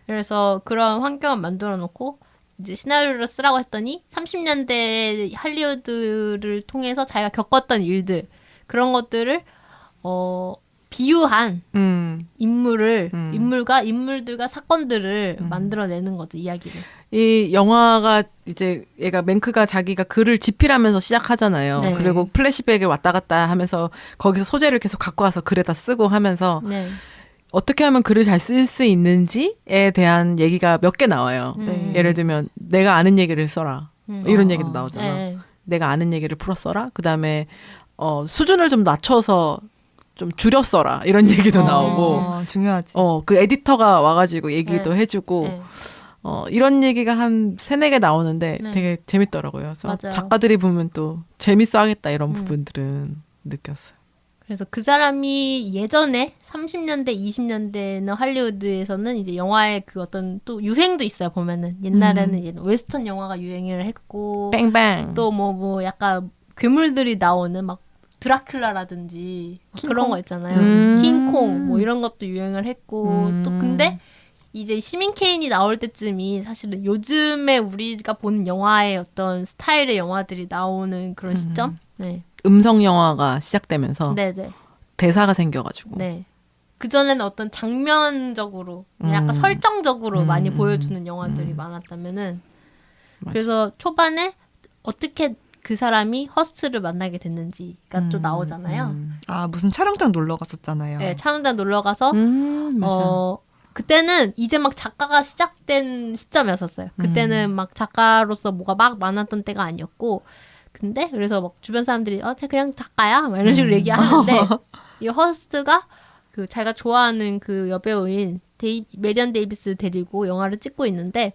그래서 그런 환경을 만들어 놓고 이제 시나리오를 쓰라고 했더니 30년대 할리우드를 통해서 자기가 겪었던 일들 그런 것들을 비유한 인물들과 사건들을 만들어내는 거죠, 이야기를. 이 영화가 이제 얘가 맹크가 자기가 글을 집필하면서 시작하잖아요. 네. 그리고 플래시백을 왔다 갔다 하면서 거기서 소재를 계속 갖고 와서 글에다 쓰고 하면서 네. 어떻게 하면 글을 잘 쓸 수 있는지에 대한 얘기가 몇 개 나와요. 네. 예를 들면 내가 아는 얘기를 써라. 이런 얘기도 나오잖아. 네. 내가 아는 얘기를 풀어 써라. 그다음에 수준을 좀 낮춰서 좀 줄여 써라. 이런 얘기도 나오고 중요하지. 그 에디터가 와가지고 얘기도 네. 해주고 네. 이런 얘기가 한 3-4개 나오는데 네. 되게 재밌더라고요. 그래서 맞아요. 작가들이 보면 또 재밌어 하겠다 이런 부분들은 느꼈어요. 그래서 그 사람이 예전에 30년대, 20년대는 할리우드에서는 이제 영화의 그 어떤 또 유행도 있어요, 보면은. 옛날에는 이제 웨스턴 영화가 유행을 했고, 뺑뺑. 또 뭐 약간 괴물들이 나오는 막 드라큘라라든지 그런 거 있잖아요. 킹콩 뭐 이런 것도 유행을 했고, 또 근데 이제 시민 케인이 나올 때쯤이 사실은 요즘에 우리가 보는 영화의 어떤 스타일의 영화들이 나오는 그런 시점? 네. 음성 영화가 시작되면서 네네. 대사가 생겨가지고 네. 그전에는 어떤 장면적으로, 약간 설정적으로 많이 보여주는 영화들이 많았다면은, 맞아. 그래서 초반에 어떻게 그 사람이 허스트를 만나게 됐는지가 또 나오잖아요. 무슨 촬영장 놀러 갔었잖아요. 네, 촬영장 놀러 가서, 맞아. 그때는 이제 막 작가가 시작된 시점이었었어요. 그때는 막 작가로서 뭐가 막 많았던 때가 아니었고, 근데 그래서 막 주변 사람들이 쟤 그냥 작가야 막 이런 식으로 얘기하는데 이 허스트가 그 자기가 좋아하는 그 여배우인 메리언 데이비스 데리고 영화를 찍고 있는데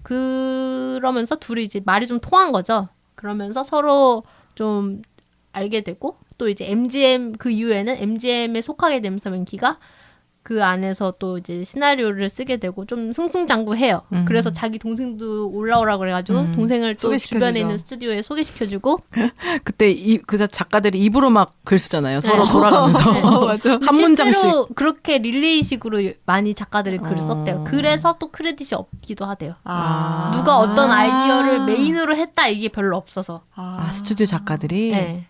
그러면서 둘이 이제 말이 좀 통한 거죠. 그러면서 서로 좀 알게 되고 또 이제 MGM 그 이후에는 MGM에 속하게 되면서 맹키가 그 안에서 또 이제 시나리오를 쓰게 되고 좀 승승장구해요. 그래서 자기 동생도 올라오라 그래가지고 동생을 또 소개시켜주죠. 주변에 있는 스튜디오에 소개시켜주고 그때 그 작가들이 입으로 막 글 쓰잖아요. 서로 돌아가면서 네. 한 문장씩. 실제로 그렇게 릴레이식으로 많이 작가들이 글을 썼대요. 그래서 또 크레딧이 없기도 하대요. 누가 어떤 아이디어를 메인으로 했다 이게 별로 없어서. 스튜디오 작가들이. 네.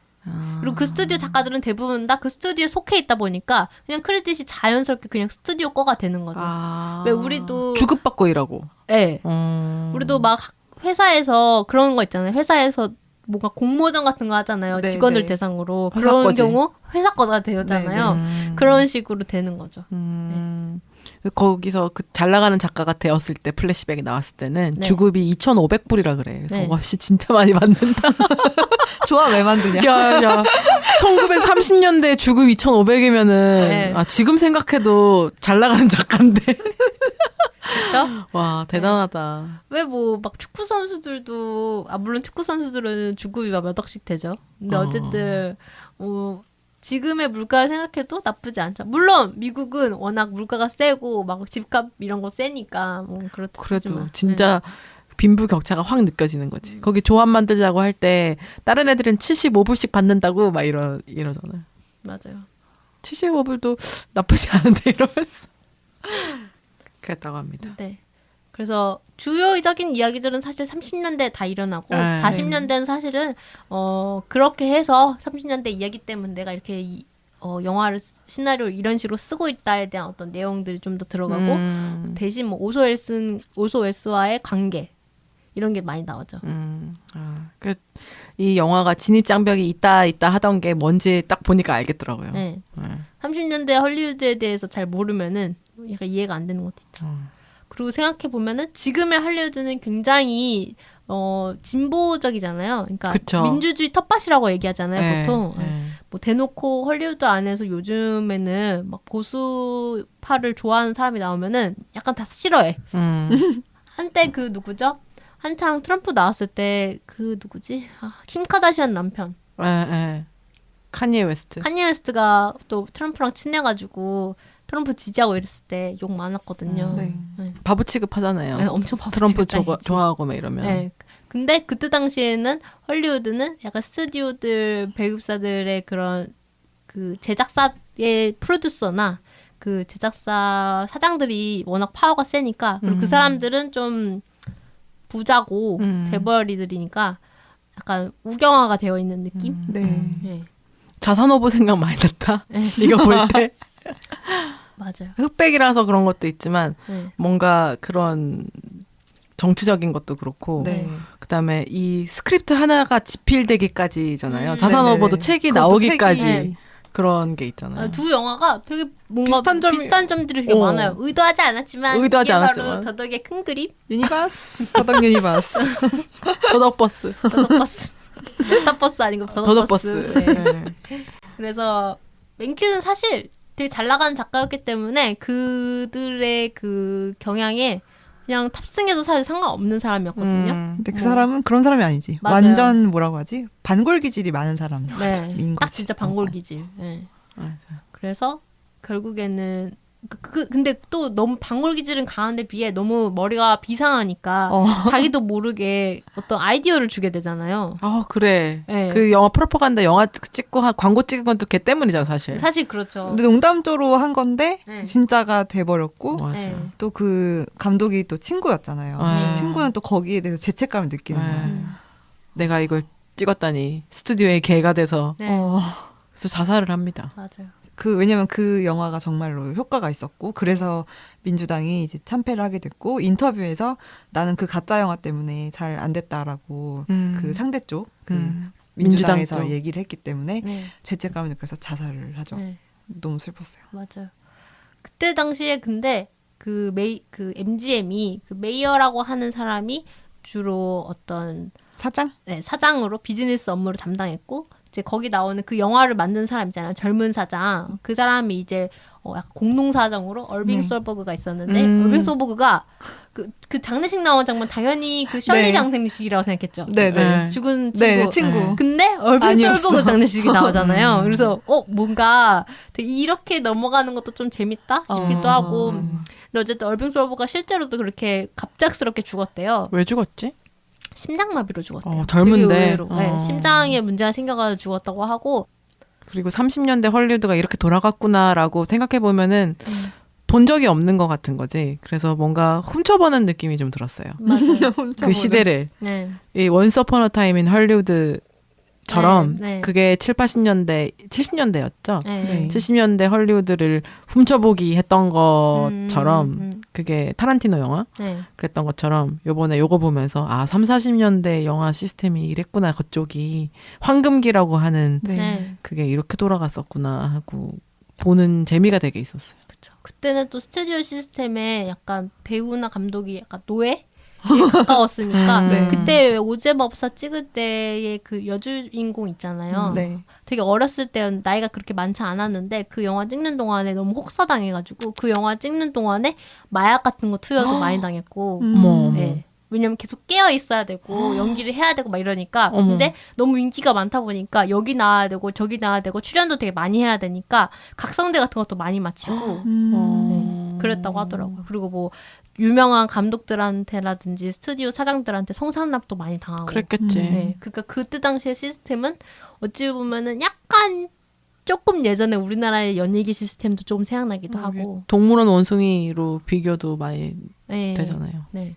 그리고 그 스튜디오 작가들은 대부분 다 그 스튜디오에 속해 있다 보니까 그냥 크레딧이 자연스럽게 그냥 스튜디오 거가 되는 거죠. 왜 우리도 주급받고 일하고. 네. 우리도 막 회사에서 그런 거 있잖아요. 회사에서 뭔가 공모전 같은 거 하잖아요. 네, 직원들 네. 대상으로. 회사 그런 거지. 경우 회사 거가 되잖아요. 그런 식으로 되는 거죠. 거기서 그 잘 나가는 작가가 되었을 때 플래시백이 나왔을 때는 네. 주급이 2,500불이라 그래. 그래서 네. 와씨 진짜 많이 받는다. 좋아 왜 만드냐? 야, 1930년대 주급 2,500이면은 네. 지금 생각해도 잘 나가는 작가인데. 그렇죠? 와 대단하다. 왜 뭐 막 축구 선수들도 물론 축구 선수들은 주급이 막 몇 억씩 되죠. 근데 어쨌든 지금의 물가를 생각해도 나쁘지 않죠. 물론 미국은 워낙 물가가 세고 막 집값 이런 거 세니까 뭐 그렇다 그래도 치지만. 진짜 빈부격차가 확 느껴지는 거지. 거기 조합 만들자고 할 때 다른 애들은 75불씩 받는다고 막 이러잖아요. 맞아요. 75불도 나쁘지 않은데 이러면서 그랬다고 합니다. 네. 그래서 주요적인 이야기들은 사실 30년대에 다 일어나고 네. 40년대는 사실은 그렇게 해서 30년대 이야기 때문에 내가 이렇게 영화를 시나리오 이런 식으로 쓰고 있다에 대한 어떤 내용들이 좀 더 들어가고 대신 뭐 오소 웰스와의 관계 이런 게 많이 나오죠. 이 영화가 진입 장벽이 있다 하던 게 뭔지 딱 보니까 알겠더라고요. 네. 30년대 헐리우드에 대해서 잘 모르면은 약간 이해가 안 되는 것도 있죠. 그리고 생각해 보면은 지금의 할리우드는 굉장히 진보적이잖아요. 그러니까 그쵸. 민주주의 텃밭이라고 얘기하잖아요, 네, 보통. 네. 뭐 대놓고 헐리우드 안에서 요즘에는 막 보수파를 좋아하는 사람이 나오면은 약간 다 싫어해. 한때 그 누구죠? 한창 트럼프 나왔을 때 그 누구지? 킴 카다시안 남편. 카니에 웨스트. 카니에 웨스트가 또 트럼프랑 친해가지고 트럼프 지지하고 이랬을 때 욕 많았거든요. 네. 바보 취급하잖아요. 네, 엄청 바보 트럼프 취급당했지. 좋아하고 막 이러면. 네. 근데 그때 당시에는 헐리우드는 약간 스튜디오들 배급사들의 그런 그 제작사의 프로듀서나 그 제작사 사장들이 워낙 파워가 세니까 그리고 그 사람들은 좀 부자고 재벌이들이니까 약간 우경화가 되어 있는 느낌? 네. 네. 자산오보 생각 많이 났다. 네가 볼 때. 맞아요. 흑백이라서 그런 것도 있지만 네. 뭔가 그런 정치적인 것도 그렇고 네. 그다음에 이 스크립트 하나가 집필되기까지잖아요. 자산오보도 네네. 책이 그것도 나오기까지 책이- 그런 게 있잖아요. 두 영화가 되게 뭔가 비슷한 비슷한, 점이- 점들이 되게 어. 많아요. 의도하지 않았지만 의도하지 이게 않았지만. 바로 더덕의 큰 그림, 유니버스 더덕 유니버스. 더덕버스. 더덕버스. 메타버스 아니고 더덕버스. 더덕버스. 네. 네. 그래서 맨큐는 사실 되게 잘 나가는 작가였기 때문에 그들의 그 경향에 그냥 탑승해도 사실 상관없는 사람이었거든요. 근데 그 사람은 그런 사람이 아니지. 맞아요. 완전 뭐라고 하지? 반골 기질이 많은 사람. 네, 인 딱 거지. 진짜 반골기질. 네. 맞아. 그래서 결국에는 근데 또 너무 반골기질은 강한데 비해 너무 머리가 비상하니까 자기도 모르게 어떤 아이디어를 주게 되잖아요. 그래. 네. 그 영화 프로파간다 영화 찍고 광고 찍은 건 또 걔 때문이잖아 사실. 사실 그렇죠. 근데 농담조로 한 건데 네. 진짜가 돼버렸고 맞아. 네. 또 그 감독이 또 친구였잖아요. 네. 친구는 또 거기에 대해서 죄책감을 느끼는 거야. 내가 이걸 찍었다니 스튜디오에 개가 돼서 네. 그래서 자살을 합니다. 맞아요. 왜냐면 그 영화가 정말로 효과가 있었고 그래서 민주당이 이제 참패를 하게 됐고 인터뷰에서 나는 그 가짜 영화 때문에 잘 안 됐다라고 그 상대 쪽 민주당 민주당에서 쪽. 얘기를 했기 때문에 네. 죄책감을 느껴서 자살을 하죠. 네. 너무 슬펐어요. 맞아요. 그때 당시에 근데 그 MGM이 그 메이어라고 하는 사람이 주로 어떤 사장? 사장으로 비즈니스 업무를 담당했고 이제 거기 나오는 그 영화를 만든 사람 있잖아요. 젊은 사장. 그 사람이 이제 약간 공동사장으로 얼빙 네. 솔버그가 있었는데 얼빙 솔버그가 그 장례식 나온 장면 당연히 그 셜리 네. 장례식이라고 생각했죠. 네네. 죽은 친구. 네, 친구. 네. 근데 얼빙 아니었어. 솔버그 장례식이 나오잖아요. 그래서 뭔가 되게 이렇게 넘어가는 것도 좀 재밌다 싶기도 하고. 근데 어쨌든 얼빙 솔버가 실제로도 그렇게 갑작스럽게 죽었대요. 왜 죽었지? 심장마비로 죽었대요. 젊은데. 되게 의외로. 네, 심장에 문제가 생겨가지고 죽었다고 하고. 그리고 30년대 헐리우드가 이렇게 돌아갔구나라고 생각해 보면은 본 적이 없는 것 같은 거지. 그래서 뭔가 훔쳐보는 느낌이 좀 들었어요. 맞아요. 그 시대를 네. 이 원스 어폰 어 타임 인 헐리우드처럼 네, 네. 그게 7, 80년대, 70년대였죠. 네. 네. 70년대 헐리우드를 훔쳐보기 했던 것처럼 그게 타란티노 영화 네. 그랬던 것처럼 요번에 요거 보면서 3, 40년대 영화 시스템이 이랬구나. 그쪽이 황금기라고 하는 네. 네. 그게 이렇게 돌아갔었구나 하고 보는 재미가 되게 있었어요. 그렇죠. 그때는 또 스튜디오 시스템에 약간 배우나 감독이 약간 노예? 가까웠으니까 네. 그때 왜 오제법사 찍을 때의 그 여주인공 있잖아요. 네. 되게 어렸을 때 나이가 그렇게 많지 않았는데 그 영화 찍는 동안에 너무 혹사당해가지고 그 영화 찍는 동안에 마약 같은 거 투여도 많이 당했고 어머. 네. 왜냐면 계속 깨어 있어야 되고 연기를 해야 되고 막 이러니까 어머. 근데 너무 인기가 많다 보니까 여기 나와야 되고 저기 나와야 되고 출연도 되게 많이 해야 되니까 각성제 같은 것도 많이 마치고 네, 그랬다고 하더라고요. 그리고 뭐 유명한 감독들한테라든지 스튜디오 사장들한테 성상납도 많이 당하고 그랬겠지. 네, 그러니까 그때 당시의 시스템은 어찌 보면은 약간 조금 예전에 우리나라의 연예계 시스템도 좀 생각나기도 하고 동물원 원숭이로 비교도 많이 네, 되잖아요. 네.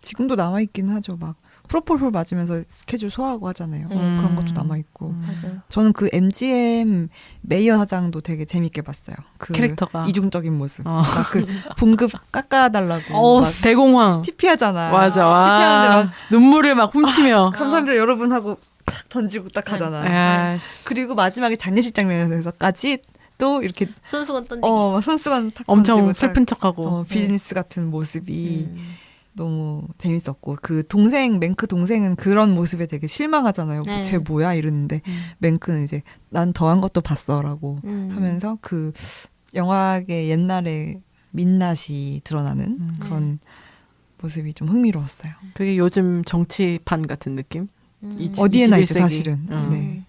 지금도 남아있긴 하죠. 막 프로폴폴 맞으면서 스케줄 소화하고 하잖아요. 음. 그런 것도 남아있고. 맞아요. 저는 그 MGM 메이어 사장도 되게 재밌게 봤어요. 그 캐릭터가. 이중적인 모습. 어. 막 그 봉급 깎아달라고 어우, 막 대공황. TP하잖아. 맞아. TP하는데 와. 막 눈물을 막 훔치며. 감사합니다 여러분 하고 탁 던지고 딱 하잖아. 아, 그리고 마지막에 장례식 장면에서까지 또 이렇게 손수건 던지기. 막 손수건 탁 엄청 던지고 딱, 슬픈 척하고. 비즈니스 같은 모습이 너무 재밌었고 그 동생 맹크 동생은 그런 모습에 되게 실망하잖아요. 네. 쟤 뭐야 이러는데 맹크는 이제 난 더한 것도 봤어라고 하면서 그 영화계 옛날에 민낯이 드러나는 그런 모습이 좀 흥미로웠어요. 그게 요즘 정치판 같은 느낌? 어디에나 있죠 21세기. 사실은. 어. 네.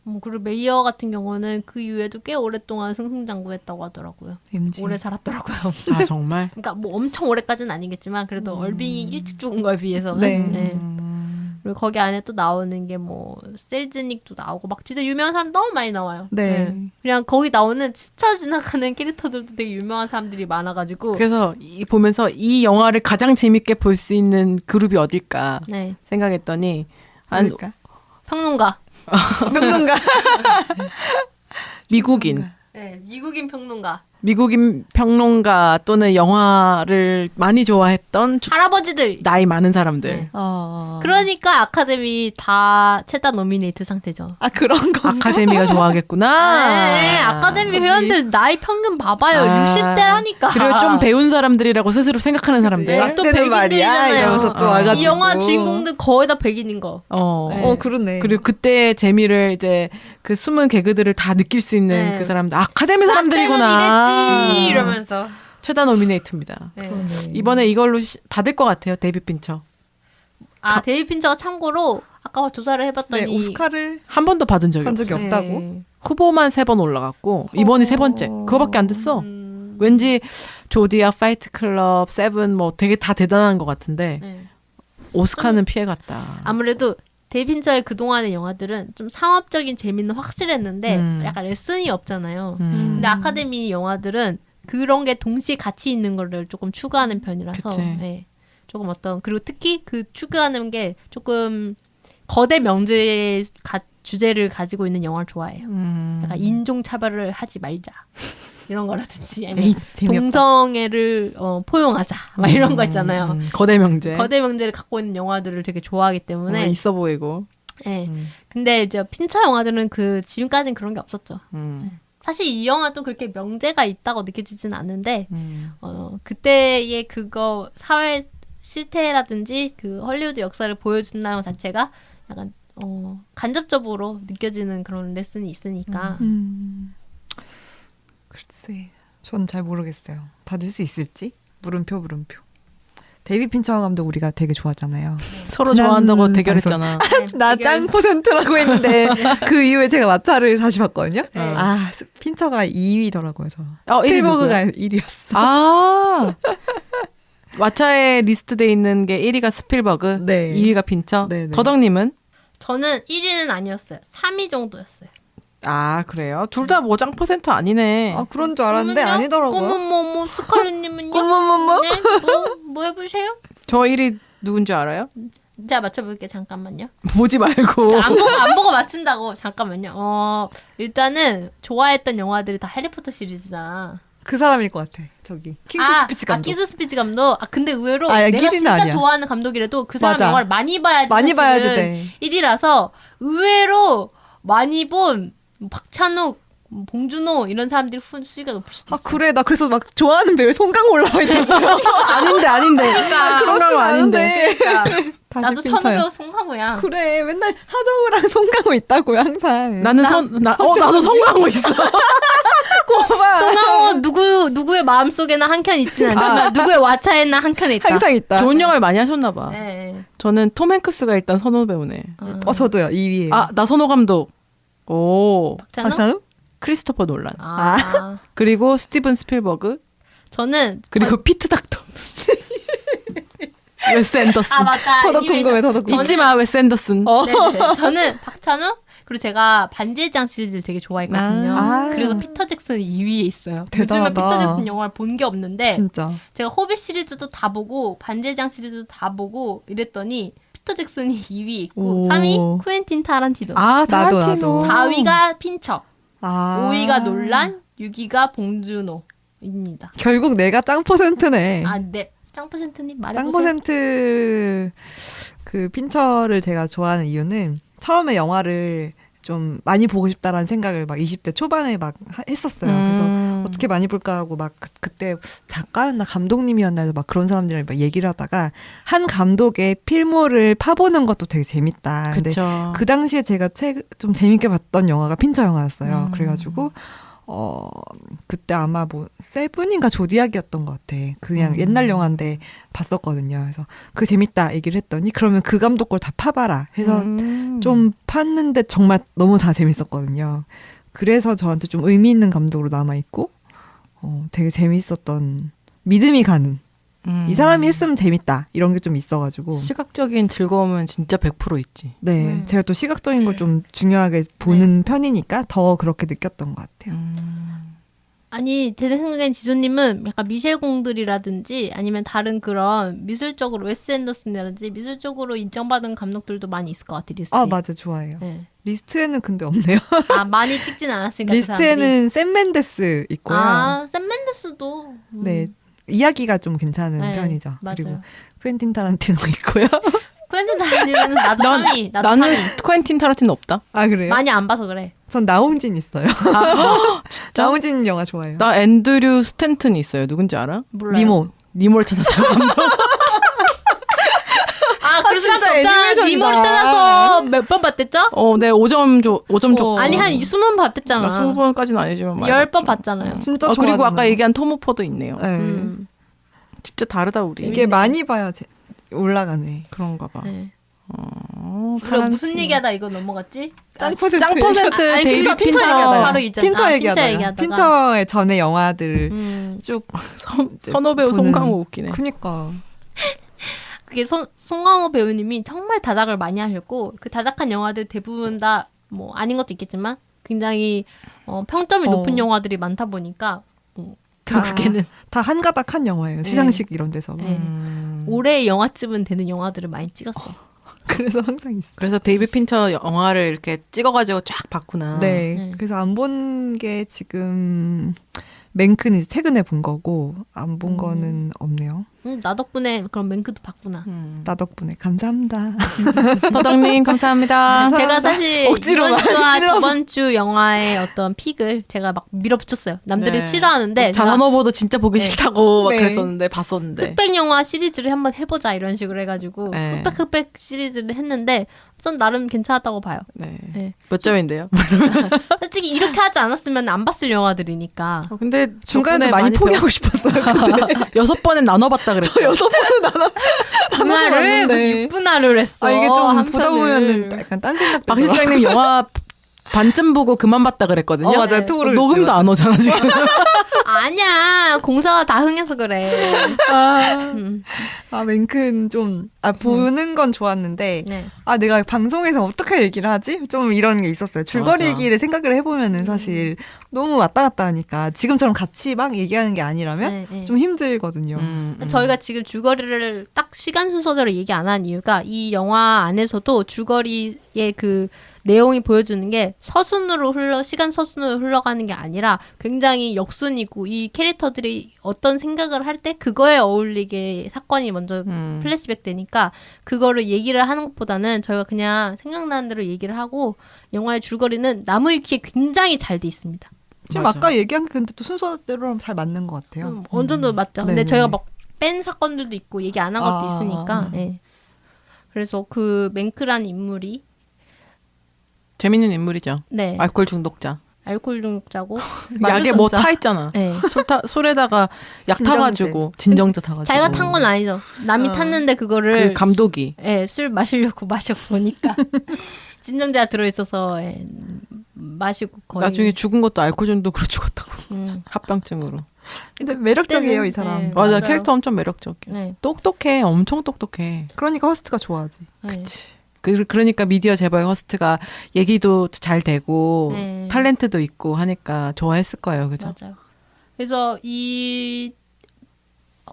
뭐 그리고 메이어 같은 경우는 그 이후에도 꽤 오랫동안 승승장구했다고 하더라고요. MG. 오래 살았더라고요. 아 정말? 그러니까 뭐 엄청 오래까지는 아니겠지만 그래도 얼빙이 일찍 죽은 거에 비해서는 네. 네. 그리고 거기 안에 또 나오는 게 뭐 셀즈닉도 나오고 막 진짜 유명한 사람 너무 많이 나와요. 네. 그냥 거기 나오는 스쳐 지나가는 캐릭터들도 되게 유명한 사람들이 많아가지고 그래서 보면서 이 영화를 가장 재밌게 볼 수 있는 그룹이 어딜까 네. 생각했더니 그러니까. 평론가. 평론가. 미국인 네, 미국인 평론가. 미국인 평론가 또는 영화를 많이 좋아했던 할아버지들. 나이 많은 사람들. 네. 그러니까 아카데미 다 최다 노미네이트 상태죠. 아 그런 거. 아카데미가 좋아하겠구나. 네, 아카데미 회원들 나이 평균 봐봐요. 아. 60대라니까. 그리고 좀 배운 사람들이라고 스스로 생각하는 사람들. 네, 또 때는 말이야 백인들이잖아요. 이러면서 또 어. 와가지고. 이 영화 주인공들 거의 다 백인인 거. 네. 그러네. 그리고 그때의 재미를 이제 그 숨은 개그들을 다 느낄 수 있는 네. 그 사람들. 아카데미 사람들이구나. 나 때는 이랬지 이러면서. 최다 노미네이트입니다. 네. 그러네. 이번에 이걸로 받을 것 같아요. 데이비 핀처. 아 데이비 핀처가 참고로 아까 조사를 해봤더니 네, 오스카를 한 번도 받은 적이 한 없어요. 적이 없다고. 네. 후보만 3번 올라갔고 이번이 3번째. 그거밖에 안 됐어. 왠지 조디아, 파이트 클럽, 세븐 뭐 되게 다 대단한 것 같은데 네. 오스카는 피해갔다. 아무래도 데이비 핀처의 그동안의 영화들은 좀 상업적인 재미는 확실했는데 약간 레슨이 없잖아요. 근데 아카데미 영화들은 그런 게 동시에 같이 있는 거를 조금 추구하는 편이라서 그치. 네. 조금 어떤 그리고 특히 그 추구하는 게 조금 거대 명제의 주제를 가지고 있는 영화를 좋아해요. 약간 인종 차별을 하지 말자 이런 거라든지 아니면 에이, 재미없다. 동성애를 포용하자 막 이런 거 있잖아요. 거대 명제. 거대 명제를 갖고 있는 영화들을 되게 좋아하기 때문에 있어 보이고. 네. 근데 이제 핀처 영화들은 그 지금까지는 그런 게 없었죠. 사실 이 영화도 그렇게 명제가 있다고 느껴지진 않는데 그때의 그거 사회 실태라든지 그 헐리우드 역사를 보여준다는 것 자체가 약간 간접적으로 느껴지는 그런 레슨이 있으니까. 글쎄, 전 잘 모르겠어요. 받을 수 있을지? 물음표. 데이비 핀처 감독 우리가 되게 좋아하잖아요. 서로 지난 좋아한다고 대결했잖아. 나 짱 퍼센트라고 했는데 그 이후에 제가 왓챠를 다시 봤거든요. 네. 아, 핀처가 2위더라고요. 저. 1위 스필버그가 누구야? 1위였어. 아 왓챠에 리스트돼 있는 게 1위가 스필버그, 네. 2위가 핀처. 네, 네. 더덕님은? 저는 1위는 아니었어요. 3위 정도였어요. 아 그래요? 둘 다 뭐 짱 퍼센트 아니네. 아, 그런 줄 알았는데 그러면요? 아니더라고요. 어머머머 스칼렛님은요? 어머머머. 네? 뭐 해보세요? 저 1위 누군지 알아요? 제가 맞춰볼게요. 잠깐만요. 보지 말고. 안 보고 맞춘다고. 잠깐만요. 일단은 좋아했던 영화들이 다 해리포터 시리즈잖아. 그 사람일 것 같아. 저기 킹스 스피치 감독. 킹스 스피치 감독. 근데 의외로 아, 내가 1위는 진짜 아니야. 좋아하는 감독이라도 그 사람 맞아. 영화를 많이 봐야지. 많이 봐야지 사실은 돼. 1위라서 의외로 많이 본 박찬욱, 봉준호 이런 사람들이 수위가 높을 수도 아, 있어. 그래. 나 그래서 막 좋아하는 배우 송강호 올라와 있던 아닌데. 그러니까. 그런 거 아닌데. 그러니까 다시 나도 핀처야. 천우배우 송강호야. 그래. 맨날 하정우랑 송강호 있다고요, 항상. 나는 나도 성공하고 있어. 꼬마. 송강호 누구의 마음속에나 한 켠 있지는 않지만 누구의 왓챠에나 한 켠에 있다. 항상 있다. 좋은 영화를 많이 하셨나 봐. 네. 저는 톰 행크스가 일단 선호 배우네. 저도요. 2위에. 아, 나선호 감독. 오. 박찬욱? 박찬욱? 크리스토퍼 놀란. 아. 그리고 스티븐 스필버그. 저는 그리고 피트 닥터. 웨스 앤더슨. 맞다. 더더 이메이저. 궁금해, 더더 궁금해. 잊지 마, 웨스 앤더슨. 네네. 저는 박찬욱 그리고 제가 반지의 제왕 시리즈를 되게 좋아했거든요. 아. 그래서 피터 잭슨이 2위에 있어요. 대단하다. 요즘에 피터 잭슨 영화를 본 게 없는데 진짜. 제가 호빗 시리즈도 다 보고 반지의 제왕 시리즈도 다 보고 이랬더니 피터 잭슨이 2위에 있고 오. 3위 쿠엔틴 타란티노, 아, 나도, 타란티노. 나도. 4위가 핀처, 아. 5위가 논란, 6위가 봉준호입니다. 결국 내가 짱 퍼센트네. 아, 네. 짱 퍼센트님 짱 말해보세요. 퍼센트 그 핀처를 제가 좋아하는 이유는 처음에 영화를 좀 많이 보고 싶다라는 생각을 막 20대 초반에 막 했었어요. 그래서 어떻게 많이 볼까 하고 막 그때 작가였나 감독님이었나 해서 막 그런 사람들이랑 막 얘기를 하다가 한 감독의 필모를 파보는 것도 되게 재밌다. 근데 그쵸. 그 당시에 제가 좀 재밌게 봤던 영화가 핀처 영화였어요. 그래가지고 그때 아마 뭐 세븐인가 조디악이었던 것 같아. 그냥 옛날 영화인데 봤었거든요. 그래서 그 재밌다 얘기를 했더니 그러면 그 감독 걸 다 파봐라 해서 좀 팠는데 정말 너무 다 재밌었거든요. 그래서 저한테 좀 의미 있는 감독으로 남아있고 되게 재밌었던 믿음이 가는 이 사람이 했으면 재밌다 이런 게 좀 있어가지고 시각적인 즐거움은 진짜 100% 있지. 네 제가 또 시각적인 걸 좀 중요하게 보는 편이니까 더 그렇게 느꼈던 것 같아요. 아니 제 생각엔 지조님은 약간 미셸 공들이라든지 아니면 다른 그런 미술적으로 웨스 앤더슨이라든지 미술적으로 인정받은 감독들도 많이 있을 것 같아 리스트에. 아 맞아 좋아해요. 네. 리스트에는 근데 없네요. 많이 찍진 않았으니까 그 사람들이. 리스트에는 샘 맨데스 있고요. 샘 맨데스도 네 이야기가 좀 괜찮은 네, 편이죠. 맞아요. 그리고 퀸틴 타란티노 있고요. 퀸틴 타란티노는 나도 3위. 나도 나는 3위. 퀸틴 타란티노 없다. 아 그래요? 많이 안 봐서 그래. 전 나홍진 있어요. 나홍진 영화 좋아해요. 나 앤드류 스탠튼이 있어요. 누군지 알아? 몰라요. 니모. 니모를 찾아서. 그럴 진짜 수밖에 없잖아. 애니메이션이다. 니모를 찾아서 몇 번 봤댔죠? 네, 5점 줘. 아니 한 20번 봤댔잖아. 20번까지는 아니지만. 10번 봤잖아요. 진짜 그리고 좋아하잖아요. 아까 얘기한 톰 호퍼도 있네요. 네. 진짜 다르다 우리. 이게 많이 봐야 올라가네. 그런가 봐. 네. 어, 그럼 무슨 얘기하다 이거 넘어갔지? 짱 퍼센트. 짱 퍼센트 아니, 데이비 핀처 핀처. 얘기하다가 바로 있잖아. 핀처 핀처 얘기하다가. 핀처의 전에 영화들을 쭉 선호 배우 보는. 송강호 웃기네. 그니까. 그게 송강호 배우님이 정말 다작을 많이 하셨고 그 다작한 영화들 대부분 다 뭐 아닌 것도 있겠지만 굉장히 평점이 높은 영화들이 많다 보니까 결국에는 다 한 가닥 한 영화예요. 시상식 이런 데서. 네. 올해 영화쯤은 되는 영화들을 많이 찍었어. 그래서 항상 있어. 그래서 데이비 핀처 영화를 이렇게 찍어가지고 쫙 봤구나. 네. 그래서 안 본 게 지금 맹크는 이제 최근에 본 거고 안 본 거는 없네요. 나 덕분에 그런 맹크도 봤구나. 나 덕분에 감사합니다. 더덕님 감사합니다. 제가 사실 억지로 이번 주와 찔러서. 저번 주 영화의 어떤 픽을 제가 막 밀어붙였어요. 남들이 네. 싫어하는데 자선호보도 진짜 보기 싫다고 막 네. 그랬었는데 봤었는데. 흑백 영화 시리즈를 한번 해보자 이런 식으로 해가지고 네. 흑백 시리즈를 했는데 전 나름 괜찮았다고 봐요. 네. 네. 몇 점인데요? 솔직히 이렇게 하지 않았으면 안 봤을 영화들이니까. 근데 중간에 많이 포기하고 싶었어요. 근데 6번은 나눠봤다 그랬죠. 6번은 분할을 봤는데. 무슨 6분할을 했어. 아 이게 좀 한 보다 편을. 보면은 약간 딴 생각 박 실장님 영화 반쯤 보고 그만 봤다 그랬거든요. 맞아요. 네. 토를 녹음도 안 오잖아 지금. 아니야. 공사가 다 흥해서 그래. 아 맹크는 좀 보는 건 좋았는데 네. 아 내가 방송에서 어떻게 얘기를 하지? 좀 이런 게 있었어요. 줄거리 맞아. 얘기를 생각을 해보면은 사실 너무 왔다 갔다 하니까 지금처럼 같이 막 얘기하는 게 아니라면 네, 네. 좀 힘들거든요. 저희가 지금 줄거리를 딱 시간 순서대로 얘기 안 한 이유가 이 영화 안에서도 줄거리의 그 내용이 보여주는 게 시간 서순으로 흘러가는 게 아니라 굉장히 역순이고 이 캐릭터들이 어떤 생각을 할 때 그거에 어울리게 사건이 먼저 플래시백 되니까 그거를 얘기를 하는 것보다는 저희가 그냥 생각나는 대로 얘기를 하고 영화의 줄거리는 나무위키에 굉장히 잘 돼 있습니다. 지금 맞아. 아까 얘기한 게 근데 또 순서대로 잘 맞는 것 같아요. 어느 정도 맞죠. 근데 네네네. 저희가 막 뺀 사건들도 있고 얘기 안 한 것도 아, 있으니까. 예. 그래서 그 맹크란 인물이 재밌는 인물이죠. 네 알코올 중독자. 알코올 중독자고 약에 뭐 진짜. 타 있잖아. 네. 술에다가 약 진정제. 타가지고 진정제 타가지고. 자기가 탄 건 아니죠. 남이 탔는데 그거를 그 감독이. 예, 술 마시려고 마셔보니까 진정제가 들어있어서 예, 마시고 거의 나중에 죽은 것도 알코올 중독으로 죽었다고. 음. 합병증으로. 근데 매력적이에요 이 그때는, 사람. 네. 맞아 맞아요. 캐릭터 엄청 매력적이야. 네. 똑똑해. 엄청 똑똑해. 그러니까 허스트가 좋아하지. 네. 그치. 그러니까 미디어 재벌 허스트가 얘기도 잘 되고 네. 탤런트도 있고 하니까 좋아했을 거예요. 그죠? 맞아요. 그래서 이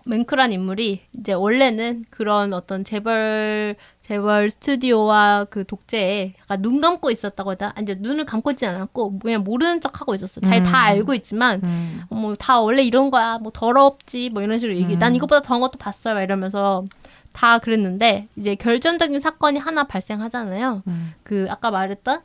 맹크란 인물이 이제 원래는 그런 어떤 재벌 스튜디오와 그 독재에 약간 눈 감고 있었다고 해야 되나? 아니, 이제 눈을 감고 있진 않았고 그냥 모르는 척 하고 있었어. 자기 다 알고 있지만 뭐 다 원래 이런 거야. 뭐 더럽지 뭐 이런 식으로 얘기. 난 이것보다 더한 것도 봤어요. 막 이러면서 다 그랬는데 이제 결정적인 사건이 하나 발생하잖아요. 그 아까 말했던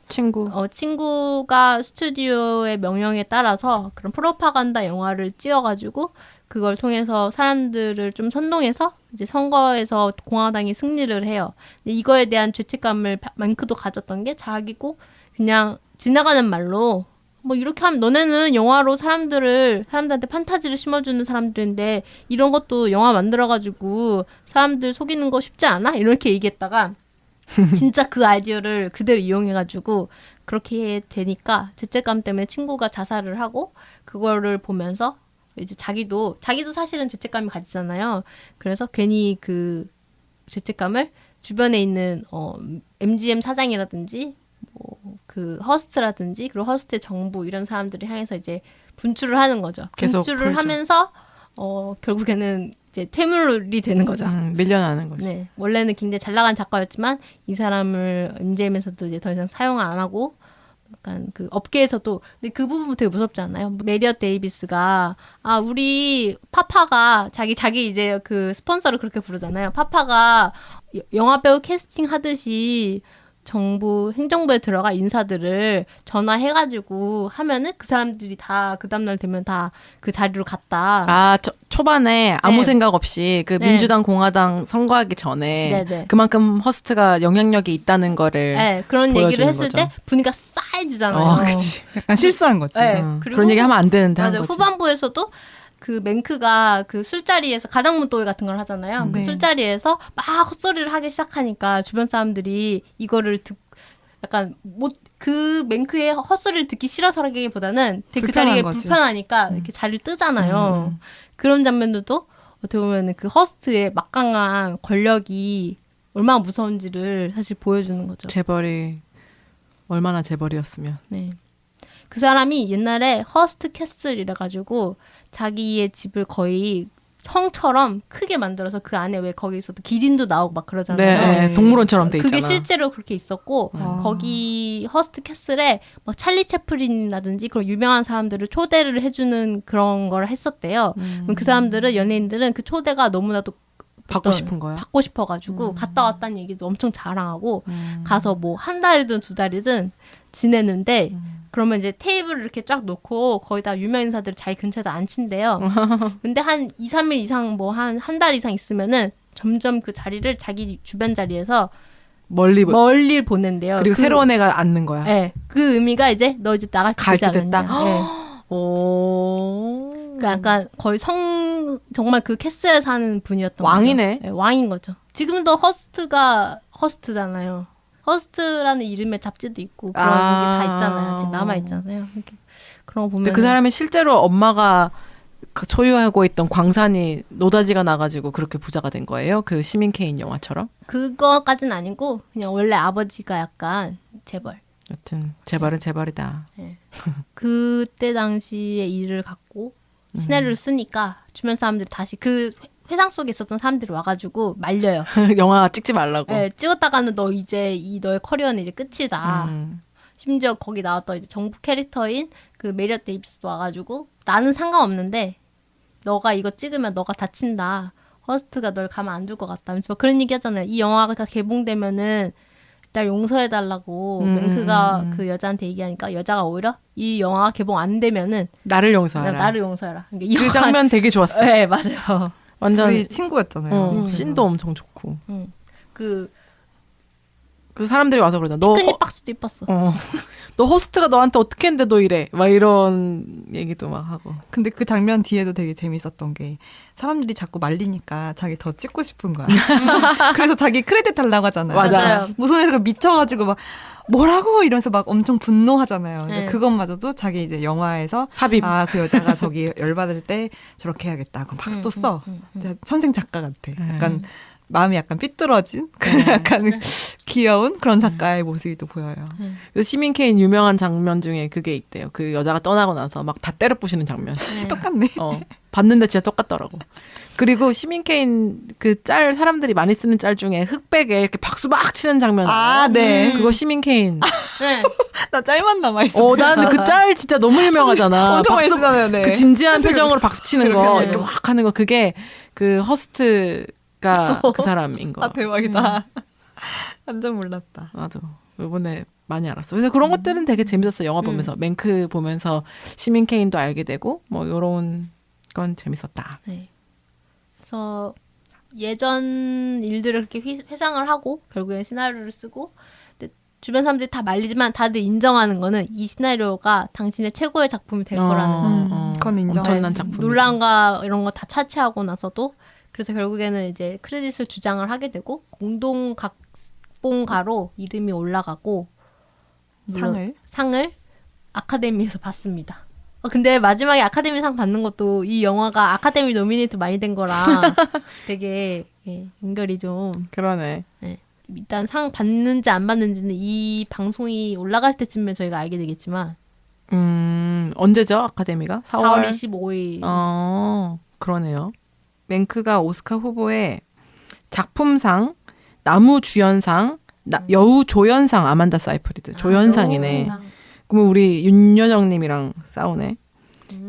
친구가 스튜디오의 명령에 따라서 그런 프로파간다 영화를 찍어가지고 그걸 통해서 사람들을 좀 선동해서 이제 선거에서 공화당이 승리를 해요. 근데 이거에 대한 죄책감을 맹크도 가졌던 게 자기고 그냥 지나가는 말로 뭐 이렇게 하면 너네는 영화로 사람들한테 판타지를 심어주는 사람들인데 이런 것도 영화 만들어가지고 사람들 속이는 거 쉽지 않아? 이렇게 얘기했다가 진짜 그 아이디어를 그대로 이용해가지고 그렇게 되니까 죄책감 때문에 친구가 자살을 하고 그거를 보면서 이제 자기도 사실은 죄책감이 가지잖아요. 그래서 괜히 그 죄책감을 주변에 있는 MGM 사장이라든지 뭐 그 허스트라든지 그리고 허스트의 정부 이런 사람들을 향해서 이제 분출을 하는 거죠. 계속 분출을 풀죠. 하면서 결국에는 이제 퇴물이 되는 거죠. 밀려나는 거지. 네, 원래는 굉장히 잘 나간 작가였지만 이 사람을 MGM에서도 이제 더 이상 사용 안 하고 약간 그 업계에서도 근데 그 부분 되게 무섭지 않나요? 메리엇 데이비스가 우리 파파가 자기 이제 그 스폰서를 그렇게 부르잖아요. 파파가 영화배우 캐스팅 하듯이 정부 행정부에 들어가 인사들을 전화해가지고 하면은 그 사람들이 다 그 다음날 되면 다 그 자리로 갔다. 초반에 아무 네. 생각 없이 그 네. 민주당 공화당 선거하기 전에 네네. 그만큼 허스트가 영향력이 있다는 거를 네, 그런 얘기를 보여주는 했을 거죠. 때 분위기가 싸해지잖아요. 그치. 약간 실수한 거지. 네. 그런 얘기 하면 안 되는데 한 맞아요. 거지. 후반부에서도 그 맹크가 그 술자리에서 가장문도회 같은 걸 하잖아요. 그 네. 술자리에서 막 헛소리를 하기 시작하니까 주변 사람들이 이거를 약간 그 맹크의 헛소리를 듣기 싫어서라기보다는 되게 그 불편한 자리에 거지. 불편하니까 이렇게 자리를 뜨잖아요. 그런 장면들도 어떻게 보면 그 허스트의 막강한 권력이 얼마나 무서운지를 사실 보여주는 거죠. 재벌이 얼마나 재벌이었으면. 네. 그 사람이 옛날에 허스트 캐슬 이래가지고 자기의 집을 거의 성처럼 크게 만들어서 그 안에 왜 거기서도 기린도 나오고 막 그러잖아요. 네, 동물원처럼 돼 있잖아. 그게 실제로 그렇게 있었고 거기 허스트 캐슬에 막 찰리 채플린이라든지 그런 유명한 사람들을 초대를 해주는 그런 걸 했었대요. 그럼 그 사람들은 연예인들은 그 초대가 너무나도 받고 싶은 거야. 받고 싶어가지고 갔다 왔다는 얘기도 엄청 자랑하고 가서 뭐 한 달이든 두 달이든 지내는데 그러면 이제 테이블을 이렇게 쫙 놓고 거기다 유명 인사들을 자기 근처에다 앉힌대요. 근데 한 2, 3일 이상 뭐 한 달 이상 있으면은 점점 그 자리를 자기 주변 자리에서 멀리 보낸대요. 그리고 새로운 애가 앉는 거야. 네, 그 의미가 이제 너 이제 나갈 때 갈 되지 때 됐다? 않았냐. 네. 오. 그러니까 약간 거의 정말 그 캐슬에 사는 분이었던 왕이네. 거죠. 네, 왕인 거죠. 지금도 허스트잖아요. 허스트라는 이름의 잡지도 있고 그런 게 다 있잖아요. 지금 남아 있잖아요. 이렇게 그런 거 보면. 근데 그 사람이 실제로 엄마가 그 소유하고 있던 광산이 노다지가 나가지고 그렇게 부자가 된 거예요? 그 시민 케인 영화처럼? 그거까지는 아니고 그냥 원래 아버지가 약간 재벌. 여튼 재벌은 재벌이다. 네. 그때 당시에 일을 갖고 시나리오를 쓰니까 주변 사람들 다시 그 회상 속에 있었던 사람들이 와가지고 말려요. 영화 찍지 말라고. 네, 찍었다가는 너 이제 너의 커리어는 이제 끝이다. 음. 심지어 거기 나왔던 이제 정부 캐릭터인 그 메리엇 데이비스도 와가지고 나는 상관없는데 너가 이거 찍으면 너가 다친다. 허스트가 널 가만 안 둘 것 같다. 막 그런 얘기 하잖아요. 이 영화가 개봉되면은 날 용서해달라고 맹크가 그 여자한테 얘기하니까 여자가 오히려 이 영화가 개봉 안 되면은 나를 용서하라. 나를 용서해라. 그러니까 이 그 영화- 장면 되게 좋았어. 네, 맞아요. 완전 둘이 친구였잖아요. 씬도 엄청 좋고. 그 그 사람들이 와서 그러잖아. 너 피크닉 박스도 이뻤어. 너 호스트가 너한테 어떻게 했는데 너 이래. 막 이런 얘기도 막 하고. 근데 그 장면 뒤에도 되게 재밌었던 게 사람들이 자꾸 말리니까 자기 더 찍고 싶은 거야. 그래서 자기 크레딧 달라고 하잖아요. 맞아. 무손에서 미쳐가지고 막 뭐라고 이러면서 막 엄청 분노하잖아요. 근데 네. 그것마저도 자기 이제 영화에서 삽입. 아 그 여자가 저기 열받을 때 저렇게 해야겠다. 그럼 박수 또 써. 진짜 선생 작가 같아. 약간 마음이 약간 삐뚤어진 약간 귀여운 그런 작가의 모습이 또 보여요. 그 시민 케인 유명한 장면 중에 그게 있대요. 그 여자가 떠나고 나서 막 다 때려 부시는 장면. 똑같네. 봤는데 진짜 똑같더라고. 그리고 시민 케인 그 짤 사람들이 많이 쓰는 짤 중에 흑백에 이렇게 박수 막 치는 장면. 아, 네. 그거 시민 케인. 네. 나 짤만 남아 있어. 난 그 짤 진짜 너무 유명하잖아. 엄청 많이 쓰잖아요. 네. 그 진지한 표정으로 박수 치는 거 그렇게 이렇게 확 하는 거 그게 그 허스트가 그 사람인 거. 아 대박이다. 완전 몰랐다. 맞아. 이번에 많이 알았어. 그래서 그런 것들은 되게 재밌었어. 영화 보면서 맹크 보면서 시민 케인도 알게 되고 뭐 이런 건 재밌었다. 네. 그래서 예전 일들을 그렇게 회상을 하고 결국엔 시나리오를 쓰고 근데 주변 사람들이 다 말리지만 다들 인정하는 거는 이 시나리오가 당신의 최고의 작품이 될 거라는 거. 그건 인정하지. 엄청난 작품. 논란과 이런 거 다 차치하고 나서도 그래서 결국에는 이제 크레딧을 주장을 하게 되고 공동 각본가로 이름이 올라가고 물론 상을 아카데미에서 받습니다. 근데 마지막에 아카데미상 받는 것도 이 영화가 아카데미 노미네이트 많이 된 거라 되게 연결이 좀 그러네. 일단 상 받는지 안 받는지는 이 방송이 올라갈 때쯤에 저희가 알게 되겠지만 언제죠? 아카데미가? 4월 25일. 그러네요. 맹크가 오스카 후보에 작품상, 나무주연상, 여우 조연상 아만다 사이프리드 조연상이네. 그러면 우리 윤여정님이랑 싸우네.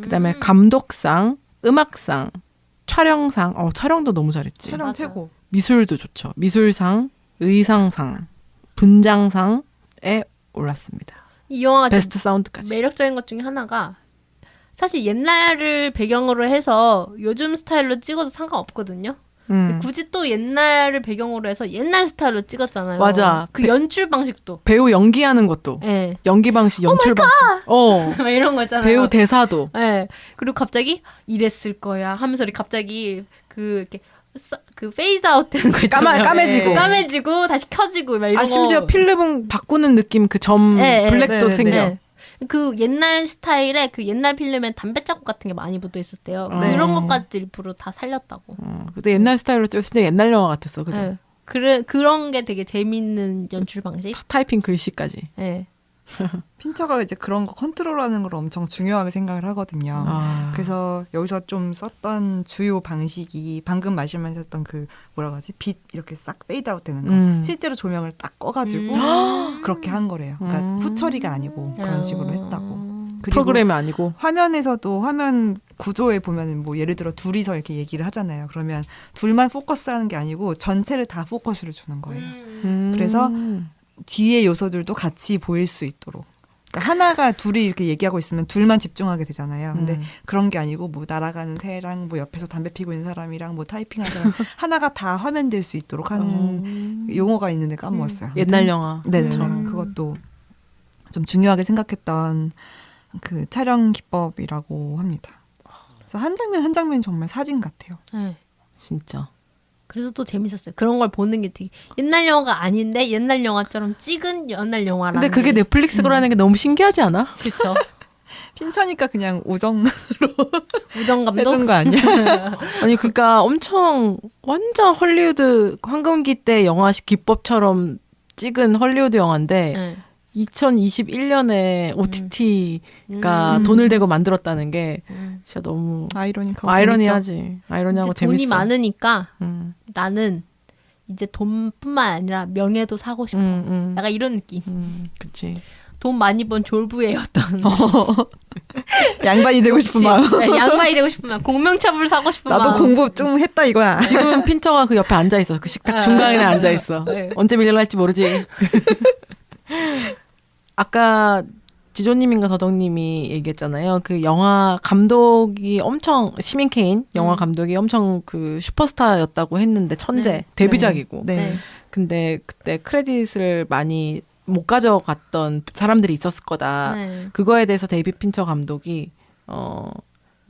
그다음에 감독상, 음악상, 촬영상. 촬영도 너무 잘했지. 촬영 맞아. 최고. 미술도 좋죠. 미술상, 의상상, 분장상에 올랐습니다. 이 영화가 베스트 사운드까지. 매력적인 것 중에 하나가 사실 옛날을 배경으로 해서 요즘 스타일로 찍어도 상관없거든요. 굳이 또 옛날을 배경으로 해서 옛날 스타일로 찍었잖아요. 맞아. 그 연출 방식도. 배우 연기하는 것도. 네. 연기 방식, 연출 방식. 막 이런 거 있잖아요. 배우 대사도. 네. 그리고 갑자기 이랬을 거야 하면서 갑자기 이렇게 그 페이드 아웃 되는 거 있잖아요. 까매지고. 까매지고 다시 켜지고 막 이런 거. 심지어 필름 바꾸는 느낌 그 점 블랙도 생겨. 네. 그 옛날 스타일의 그 옛날 필름엔 담배 자국 같은 게 많이 묻어 있었대요. 그런 것까지 일부러 다 살렸다고. 근데 옛날 스타일로 찍었을 때 옛날 영화 같았어. 그죠? 네. 그런 게 되게 재밌는 연출 방식. 타이핑 글씨까지. 네. 핀처가 이제 그런 거 컨트롤하는 걸 엄청 중요하게 생각을 하거든요. 그래서 여기서 좀 썼던 주요 방식이 방금 말씀하셨던 그 뭐라고 하지? 빛 이렇게 싹 페이드 아웃 되는 거. 실제로 조명을 딱 꺼가지고 그렇게 한 거래요. 그러니까 후처리가 아니고 그런 식으로 했다고. 그리고 프로그램이 아니고. 화면에서도 화면 구조에 보면은 뭐 예를 들어 둘이서 이렇게 얘기를 하잖아요. 그러면 둘만 포커스하는 게 아니고 전체를 다 포커스를 주는 거예요. 그래서 뒤에 요소들도 같이 보일 수 있도록 그러니까 하나가 둘이 이렇게 얘기하고 있으면 둘만 집중하게 되잖아요. 근데 음. 그런 게 아니고 뭐 날아가는 새랑 뭐 옆에서 담배 피고 있는 사람이랑 뭐 타이핑하는 사람 하나가 다 화면될 수 있도록 하는 용어가 있는데 까먹었어요. 옛날 영화. 네네. 그쵸. 그것도 좀 중요하게 생각했던 그 촬영 기법이라고 합니다. 그래서 한 장면 한 장면이 정말 사진 같아요. 네. 진짜. 그래서 또 재밌었어요. 그런 걸 보는 게 되게 옛날 영화가 아닌데 옛날 영화처럼 찍은 옛날 영화라는 근데 그게 게. 넷플릭스 거라는 게 너무 신기하지 않아? 그쵸. 핀처니까 그냥 오정 우정 감독. 해준 거 아니야? 아니 그러니까 엄청 완전 헐리우드 황금기 때 영화식 기법처럼 찍은 헐리우드 영화인데 네. 2021년에 OTT가 돈을 대고 만들었다는 게 진짜 너무 아이러니하고 아이러니하지. 아이러니하고 이제 돈이 재밌어. 많으니까 음, 나는 이제 돈뿐만 아니라 명예도 사고 싶어. 약간 이런 느낌. 그치. 돈 많이 번 졸부의 어떤 양반이 되고 싶은 마음. 네, 양반이 되고 싶은 마음, 공명차불 사고 싶은 나도 마음. 공부 좀 했다 이거야. 지금 핀처가 그 옆에 앉아 있어. 그 식탁 중간에 앉아 있어. 네. 언제 밀려날지 모르지. 아까 지조님인가 더덕님이 얘기했잖아요. 그 영화 감독이 엄청 시민 케인 영화 감독이 엄청 그 슈퍼스타였다고 했는데 천재 네. 데뷔작이고. 네. 네. 근데 그때 크레딧을 많이 못 가져갔던 사람들이 있었을 거다. 네. 그거에 대해서 데이비 핀처 감독이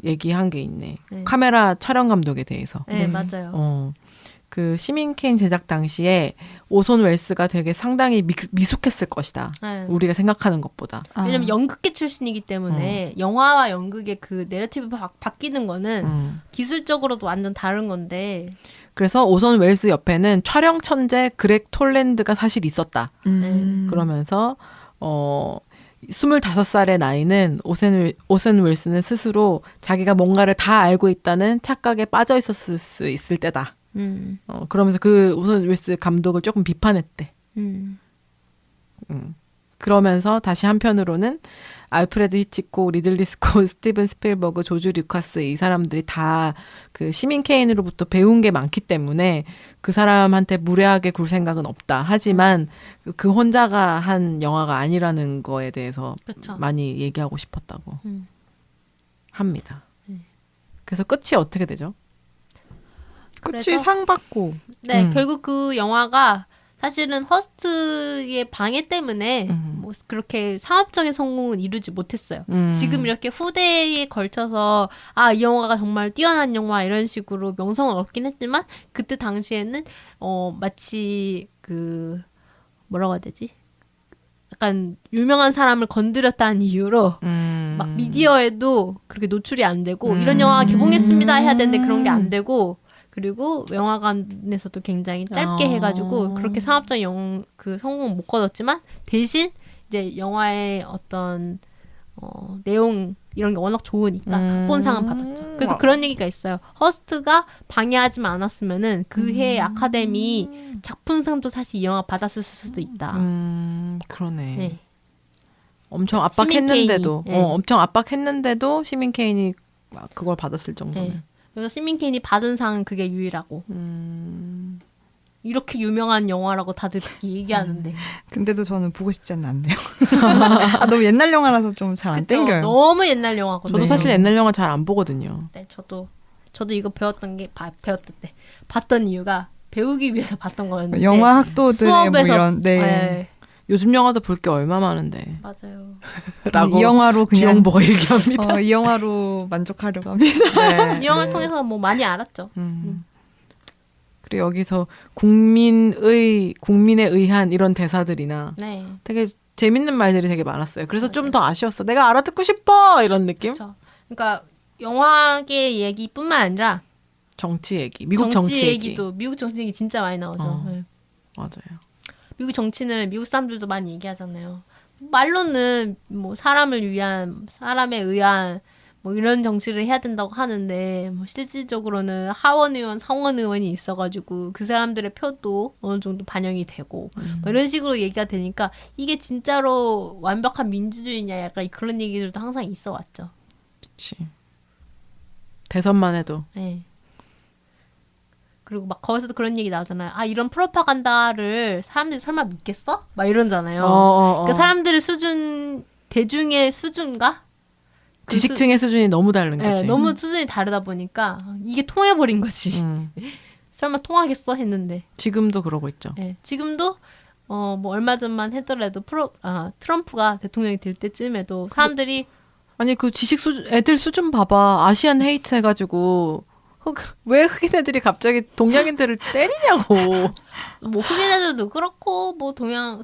얘기한 게 있네. 네. 카메라 촬영 감독에 대해서. 네, 네. 맞아요. 그 시민 케인 제작 당시에 오손 웰스가 되게 상당히 미숙했을 것이다. 네. 우리가 생각하는 것보다. 왜냐면 연극계 출신이기 때문에 영화와 연극의 그 내러티브 바뀌는 거는 기술적으로도 완전 다른 건데. 그래서 오손 웰스 옆에는 촬영 천재 그렉 톨랜드가 사실 있었다. 그러면서 25살의 나이는 오센 웰스는 스스로 자기가 뭔가를 다 알고 있다는 착각에 빠져 있었을 수 있을 때다. 그러면서 그 오손 웰스 감독을 조금 비판했대. 그러면서 다시 한편으로는 알프레드 히치콕, 리들리 스콧, 스티븐 스필버그, 조지 루카스 이 사람들이 다 그 시민 케인으로부터 배운 게 많기 때문에 그 사람한테 무례하게 굴 생각은 없다. 하지만 그 혼자가 한 영화가 아니라는 거에 대해서 그쵸. 많이 얘기하고 싶었다고 합니다. 그래서 끝이 어떻게 되죠? 끝이 그래서- 상 받고 네, 결국 그 영화가 사실은 허스트의 방해 때문에 뭐 그렇게 상업적인 성공은 이루지 못했어요. 지금 이렇게 후대에 걸쳐서 아, 이 영화가 정말 뛰어난 영화 이런 식으로 명성을 얻긴 했지만 그때 당시에는 마치 그 뭐라고 해야 되지? 약간 유명한 사람을 건드렸다는 이유로 막 미디어에도 그렇게 노출이 안 되고 이런 영화가 개봉했습니다 해야 되는데 그런 게 안 되고 그리고 영화관에서도 굉장히 짧게 해가지고 그렇게 상업적인 그 성공은 못 거뒀지만 대신 이제 영화의 어떤 내용 이런 게 워낙 좋으니까 각본상은 받았죠. 그래서 그런 얘기가 있어요. 허스트가 방해하지만 않았으면은 그 해 아카데미 작품상도 사실 이 영화 받았을 수도 있다. 그러네. 네. 엄청 시민 압박했는데도, 케인이, 네. 엄청 압박했는데도 시민 케인이 그걸 받았을 정도면. 네. 그래서 시민 케인이 받은 상은 그게 유일하고. 이렇게 유명한 영화라고 다들 그렇게 얘기하는데. 근데도 저는 보고 싶지 않네요. 아, 너무 옛날 영화라서 좀 잘 안 그쵸? 땡겨요. 너무 옛날 영화거든요. 저도 사실 옛날 영화 잘 안 보거든요. 네, 저도 이거 배웠던 게 봤던 이유가 배우기 위해서 봤던 거였는데. 영화 학도들의 뭐 수업에서 이런 네. 네, 요즘 영화도 볼 게 얼마 많은데. 맞아요. 라고 이 영화로 그냥 주영보가 얘기합니다. 이 영화로 만족하려고 합니다. 네. 이 영화를 통해서 뭐 많이 알았죠. 그리고 여기서 국민에 의한 이런 대사들이나 네. 되게 재밌는 말들이 되게 많았어요. 그래서 좀 더 아쉬웠어. 내가 알아듣고 싶어! 이런 느낌? 그렇죠. 그러니까 영화계 얘기뿐만 아니라 정치 얘기. 미국 정치 얘기. 얘기도 미국 정치 얘기 진짜 많이 나오죠. 네. 맞아요. 미국 정치는 미국 사람들도 많이 얘기하잖아요. 말로는 뭐 사람에 의한 뭐 이런 정치를 해야 된다고 하는데 뭐 실질적으로는 하원 의원, 상원 의원이 있어가지고 그 사람들의 표도 어느 정도 반영이 되고 뭐 이런 식으로 얘기가 되니까 이게 진짜로 완벽한 민주주의냐 약간 그런 얘기들도 항상 있어 왔죠. 그치. 대선만 해도. 네. 그리고 막 거기서도 그런 얘기 나오잖아요. 아, 이런 프로파간다를 사람들이 설마 믿겠어? 막 이러잖아요. 그 사람들의 수준 대중의 수준과 그 지식층의 수준이 너무 다른 네, 거지. 너무 수준이 다르다 보니까 이게 통해버린 거지. 음. 설마 통하겠어 했는데. 지금도 그러고 있죠. 네, 지금도 뭐 얼마 전만 하더라도 트럼프가 대통령이 될 때쯤에도 사람들이 아니 그 지식 수준 애들 수준 봐봐. 아시안 헤이트 해가지고 왜 흑인 애들이 갑자기 동양인들을 때리냐고. 뭐 흑인 애들도 그렇고 뭐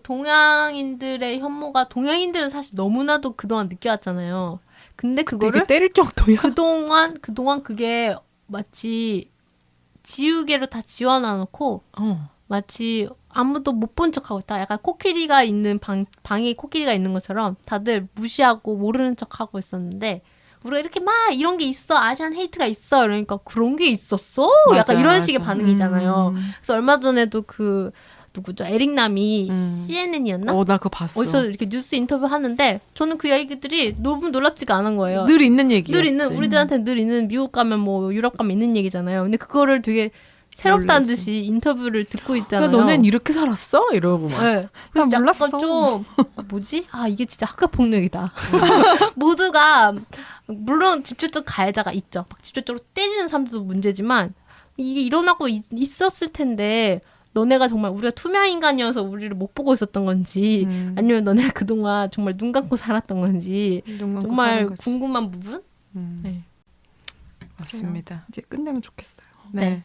동양인들의 혐오가 동양인들은 사실 너무나도 그동안 느껴왔잖아요. 근데 그거를 되게 때릴 정도야. 그동안 그게 마치 지우개로 다 지워놔놓고 마치 아무도 못 본 척하고 있다. 약간 코끼리가 있는 방에 코끼리가 있는 것처럼 다들 무시하고 모르는 척하고 있었는데 우리가 이렇게 막 이런 게 있어. 아시안 헤이트가 있어. 이러니까 그런 게 있었어? 맞아, 약간 이런 맞아. 식의 반응이잖아요. 그래서 얼마 전에도 그 누구죠? 에릭남이 CNN이었나? 나 그거 봤어. 어디서 이렇게 뉴스 인터뷰 하는데 저는 그 얘기들이 너무 놀랍지가 않은 거예요. 늘 있는 얘기였지. 늘 있는 우리들한테 늘 있는 미국 가면 뭐 유럽 가면 있는 얘기잖아요. 근데 그거를 되게 새롭다는 놀라지. 듯이 인터뷰를 듣고 야, 있잖아요. 너넨 이렇게 살았어? 이러고 막. 네. 그래서 나 몰랐어. 약간 좀 뭐지? 이게 진짜 학교 폭력이다. 모두가 물론 직접적 가해자가 있죠. 막 직접적으로 때리는 사람도 문제지만 이게 일어나고 있었을 텐데 너네가 정말 우리가 투명 인간이어서 우리를 못 보고 있었던 건지 아니면 너네가 그동안 정말 눈 감고 살았던 건지 정말 궁금한 부분? 네. 맞습니다. 이제 끝내면 좋겠어요. 네.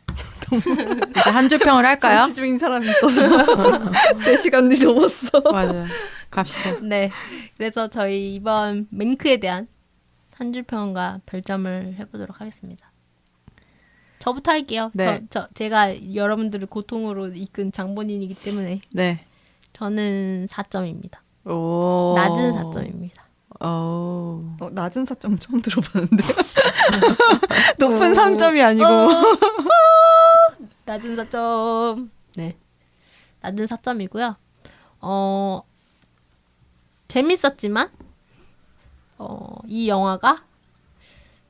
이제 한 줄 평을 할까요? 정치 중인 사람이 있어서 4시간이 넘었어. 맞아요. 갑시다. 네. 그래서 저희 이번 맹크에 대한 한 줄 평과 별점을 해보도록 하겠습니다. 저부터 할게요. 네. 제가 여러분들을 고통으로 이끈 장본인이기 때문에 네. 저는 4점입니다. 오. 낮은 4점입니다. 오. 낮은 4점 처음 들어봤는데. 높은 3점이 아니고. 낮은 4점. 네. 낮은 4점이고요. 재밌었지만 이 영화가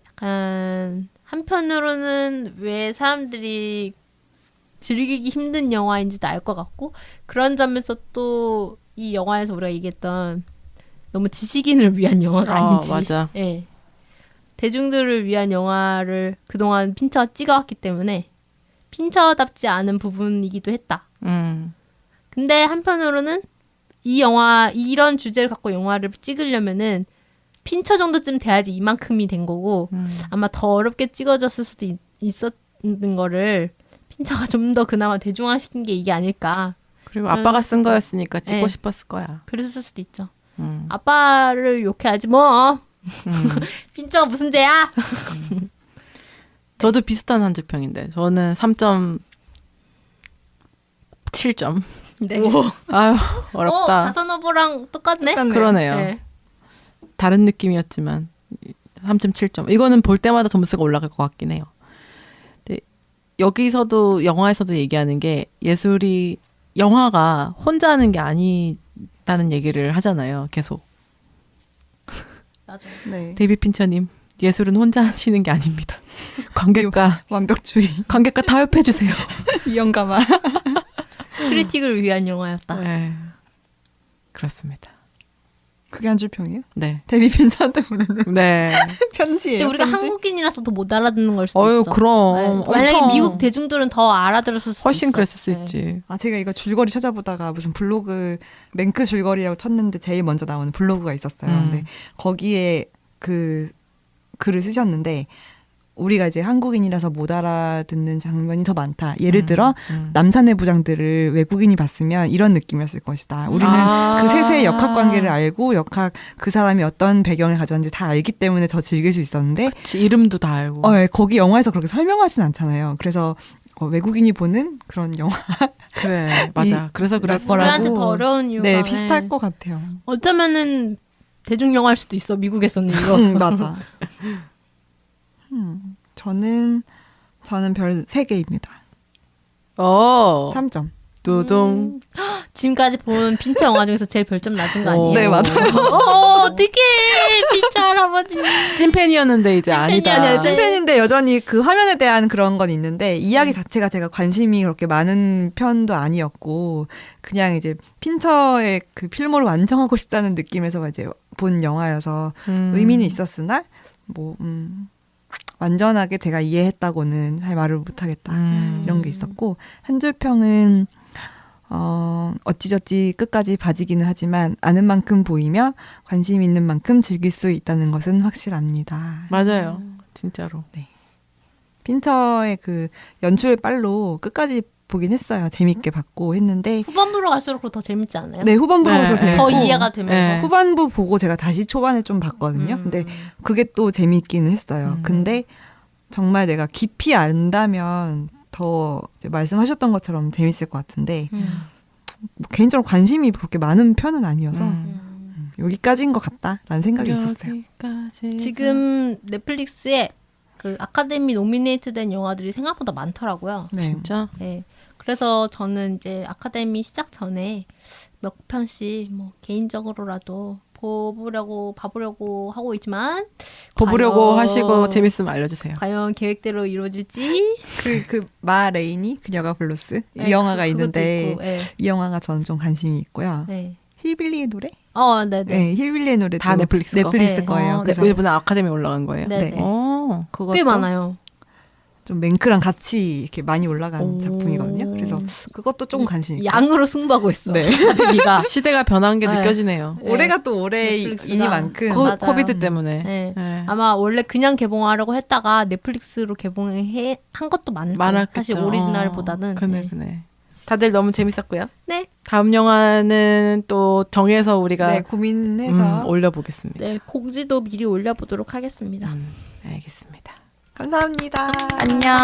약간 한편으로는 왜 사람들이 즐기기 힘든 영화인지도 알 것 같고 그런 점에서 또 이 영화에서 우리가 얘기했던 너무 지식인을 위한 영화가 아닌지 맞아. 예. 대중들을 위한 영화를 그동안 핀처가 찍어왔기 때문에 핀처답지 않은 부분이기도 했다. 근데 한편으로는 이 영화 이런 주제를 갖고 영화를 찍으려면은 핀처 정도쯤 돼야지 이만큼이 된 거고 아마 더 어렵게 찍어졌을 수도 있었는 거를 핀처가 좀 더 그나마 대중화시킨 게 이게 아닐까. 그리고 아빠가 쓴 거였으니까 찍고 네. 싶었을 거야. 그랬을 수도 있죠. 아빠를 욕해야지 뭐. 핀처가 무슨 죄야? 저도 비슷한 한 줄 평인데 저는 3.7점. 네. 아유 어렵다. 자선오보랑 똑같네. 똑같네요. 그러네요. 네. 다른 느낌이었지만 3.7점. 이거는 볼 때마다 점수가 올라갈 것 같긴 해요. 근데 여기서도 영화에서도 얘기하는 게 예술이 영화가 혼자 하는 게 아니다는 얘기를 하잖아요. 계속. 맞아요. 네. 데이비 핀처님 예술은 혼자 하시는 게 아닙니다. 관객과 완벽주의. 다 협해 주세요. 이영감아. 크리틱을 위한 영화였다. 네. 그렇습니다. 그게 한 줄 평이에요? 네. 데뷔 핀처한테 부르는 네. 편지예요. 근데 우리가 편지? 한국인이라서 더 못 알아듣는 걸 수도 어유 있어. 그럼 만약에 엄청 미국 대중들은 더 알아들었을 수도 훨씬 있어. 그랬을 수 네. 있지. 제가 이거 줄거리 찾아보다가 무슨 블로그 맹크 줄거리라고 쳤는데 제일 먼저 나오는 블로그가 있었어요. 근데 거기에 그 글을 쓰셨는데 우리가 이제 한국인이라서 못 알아듣는 장면이 더 많다. 예를 들어 남산의 부장들을 외국인이 봤으면 이런 느낌이었을 것이다. 우리는 그 세세의 역학 관계를 알고 그 사람이 어떤 배경을 가졌는지 다 알기 때문에 더 즐길 수 있었는데 그치, 이름도 다 알고. 예, 거기 영화에서 그렇게 설명하진 않잖아요. 그래서 외국인이 보는 그런 영화 그래 맞아. 그래서 그랬어. 거라고. 우리한테 더 어려운 이유가 네 비슷할 것 같아요. 어쩌면은 대중 영화일 수도 있어. 미국에서는 이거. 맞아. 저는 별 3개입니다. 3점. 두둥. 지금까지 본 핀처 영화 중에서 제일 별점 낮은 거 아니에요? 네, 맞아요. 어떡해 핀처 할아버지. 찐팬이었는데 이제 아니다. 찐팬이야, 찐팬인데 여전히 그 화면에 대한 그런 건 있는데 이야기 자체가 제가 관심이 그렇게 많은 편도 아니었고 그냥 이제 핀처의 그 필모를 완성하고 싶다는 느낌에서 이제 본 영화여서 의미는 있었으나 뭐 완전하게 제가 이해했다고는 잘 말을 못하겠다 이런 게 있었고 한 줄 평은 어찌저찌 끝까지 봐지기는 하지만 아는 만큼 보이며 관심 있는 만큼 즐길 수 있다는 것은 확실합니다. 맞아요. 진짜로. 핀처의 그 연출 빨로 끝까지 보긴 했어요. 재밌게 봤고 했는데 후반부로 갈수록 더 재밌지 않아요? 네 후반부 네, 보면서 네. 재밌고 더 이해가 되면서. 네. 후반부 보고 제가 다시 초반에 좀 봤거든요. 근데 그게 또 재밌기는 했어요. 근데 정말 내가 깊이 안다면 더 이제 말씀하셨던 것처럼 재밌을 것 같은데 뭐 개인적으로 관심이 그렇게 많은 편은 아니어서 여기까지인 것 같다라는 생각이 있었어요. 여기까지가. 지금 넷플릭스에 그 아카데미 노미네이트된 영화들이 생각보다 많더라고요. 네. 진짜 네. 그래서 저는 이제 아카데미 시작 전에 몇 편씩 뭐 개인적으로라도 봐보려고 하고 있지만 보려고 과연- 하시고 재밌으면 알려주세요. 과연 계획대로 이루어질지 그 마 레이니 그녀가 블루스 이 네, 영화가 그것도 있는데 있고, 네. 이 영화가 저는 좀 관심이 있고요. 네. 힐빌리의 노래? 네네. 네, 힐빌리의 노래 다 넷플릭스 거? 네. 거예요. 네, 그래서 이번에 아카데미 올라간 거예요. 네. 네. 오. 꽤 많아요. 좀 맹크랑 같이 이렇게 많이 올라간 오. 작품이거든요. 그래서 그것도 좀 관심 있고 양으로 승부하고 있어. 네. 아카데미가. 시대가 변한 게 네. 느껴지네요. 네. 올해가 또 올해이니만큼 넷플릭스가. 맞아요. 코비드 때문에. 네. 네. 아마 원래 그냥 개봉하려고 했다가 넷플릭스로 한 것도 많을 거예요. 많았겠죠. 사실 오리지널보다는. 그네 네. 그네. 다들 너무 재밌었고요. 네. 다음 영화는 또 정해서 우리가 네, 고민해서 올려보겠습니다. 네, 곡지도 미리 올려보도록 하겠습니다. 알겠습니다. 감사합니다. 안녕.